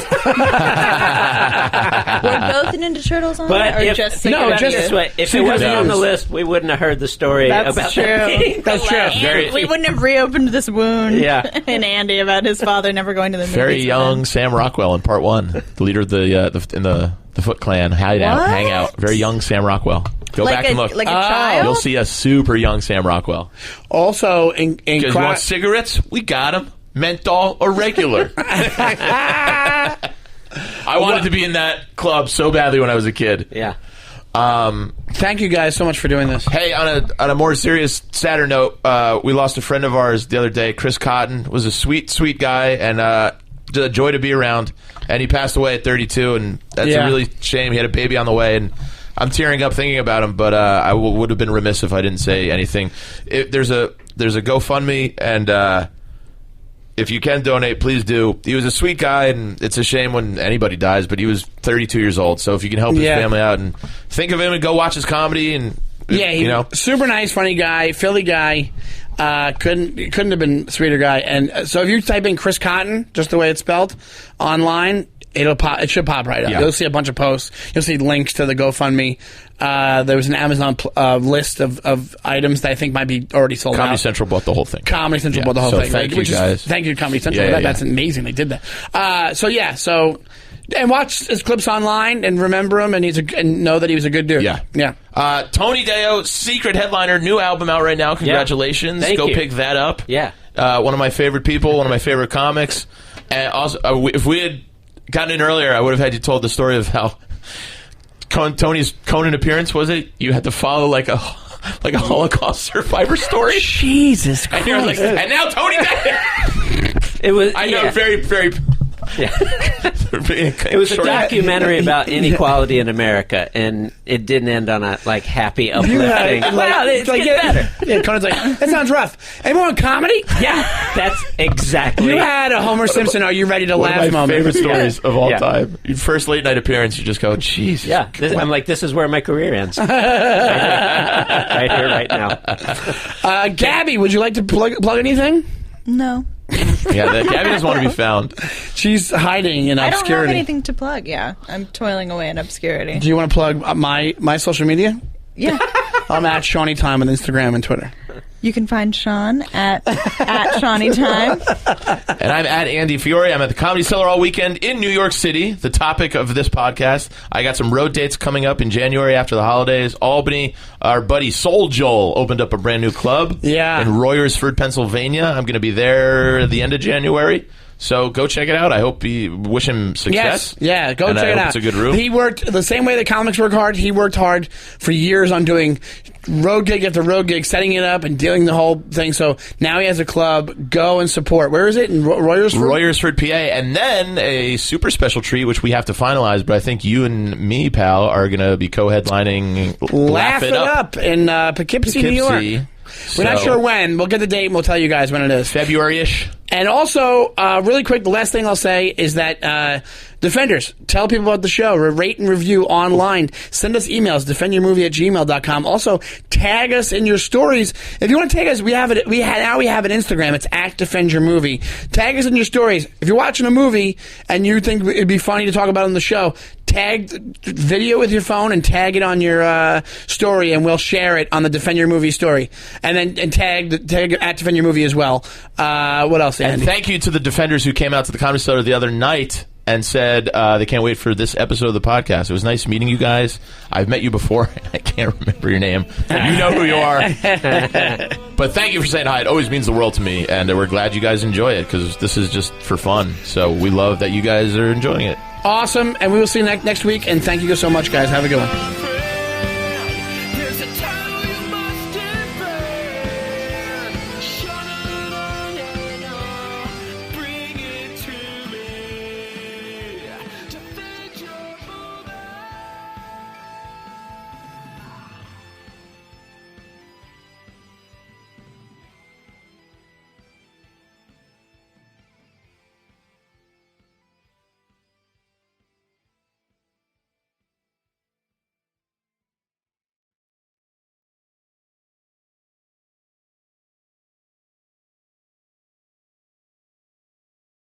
Were both the Ninja Turtles on But it, or if, just think No, about just- it this way, if see, it wasn't because on the it was- list, we wouldn't have heard the story That's about true. that being That's true. Very- we wouldn't have reopened this wound Yeah. in Andy about his father never going to the movies. Very with young him. Sam Rockwell in part 1, the leader of the Foot Clan hideout, What? hangout. Very young Sam Rockwell. Go back and look. Like a child? You'll see a super young Sam Rockwell. Also, in You guys want cigarettes? We got them. Menthol or regular. I wanted to be in that club so badly when I was a kid. Yeah. Thank you guys so much for doing this. Hey, on a more serious, sadder note, we lost a friend of ours the other day. Chris Cotton was a sweet, sweet guy and a joy to be around. And he passed away at 32, and that's a really shame. He had a baby on the way, and I'm tearing up thinking about him. But I would have been remiss if I didn't say anything. There's a GoFundMe, and if you can donate, please do. He was a sweet guy, and it's a shame when anybody dies, but he was 32 years old. So if you can help his family out and think of him and go watch his comedy, and super nice, funny guy, Philly guy. Couldn't have been a sweeter guy. And so if you type in Chris Cotton, just the way it's spelled, online, it should pop right up. Yeah. You'll see a bunch of posts. You'll see links to the GoFundMe. There was an Amazon list of items that I think might be already sold out. Comedy Central bought the whole thing. Comedy Central bought the whole thing. Thank you, guys. Thank you, Comedy Central. That's amazing. They did that. And watch his clips online and remember him and know that he was a good dude. Yeah. Tony Deyo, secret headliner, new album out right now. Congratulations. Thank you. Pick that up. Yeah. One of my favorite people, one of my favorite comics. And also, if we had gotten in earlier, I would have had you told the story of how Tony's Conan appearance, was it? You had to follow like a Holocaust survivor story. Jesus Christ. And you're like, and now Tony Deyo. It was. I know, very, very. Yeah. It was a documentary about inequality in America, and it didn't end on a happy, uplifting. Wow, it's getting better. Yeah, Conan's like, that sounds rough. Anyone want comedy? Yeah, that's exactly. You had a Homer Simpson. Are you ready to laugh? One of my moment. favorite stories of all time. Your first late night appearance, you just go, Jesus. Yeah, I'm like, this is where my career ends. right here, right now. Gabby, would you like to plug anything? No. Yeah, Gabby doesn't want to be found. She's hiding in obscurity. I don't have anything to plug, I'm toiling away in obscurity. Do you want to plug my social media? Yeah. I'm at Shawnee Time on Instagram and Twitter. You can find Sean at Shawnee Time. And I'm at Andy Fiore. I'm at the Comedy Cellar all weekend in New York City. The topic of this podcast. I got some road dates coming up in January after the holidays. Albany, our buddy Soul Joel opened up a brand new club in Royersford, Pennsylvania. I'm going to be there at the end of January. So go check it out. I hope you wish him success. Yes. Yeah, go check it out. It's a good room. He worked the same way that comics work hard. He worked hard for years on doing road gig after road gig, setting it up and dealing the whole thing. So now he has a club. Go and support. Where is it? In Royersford? Royersford, PA. And then a super special treat, which we have to finalize, but I think you and me, pal, are going to be co-headlining Laugh It Up in Poughkeepsie, New York. We're not sure when. We'll get the date and we'll tell you guys when it is. February-ish. And also, really quick, the last thing I'll say is that Defenders, tell people about the show. Rate and review online. Send us emails, defendyourmovie@gmail.com. Also, tag us in your stories. If you want to tag us, now we have an Instagram. It's at @defendyourmovie. Tag us in your stories. If you're watching a movie and you think it'd be funny to talk about on the show, tag video with your phone and tag it on your story, and we'll share it on the Defend Your Movie story. And then tag at Defend Your Movie as well. What else, Andy? And thank you to the Defenders who came out to the Comedy Cellar the other night and said they can't wait for this episode of the podcast. It was nice meeting you guys. I've met you before. I can't remember your name. You know who you are. But thank you for saying hi. It always means the world to me, and we're glad you guys enjoy it because this is just for fun. So we love that you guys are enjoying it. Awesome, and we will see you next week, and thank you so much, guys. Have a good one.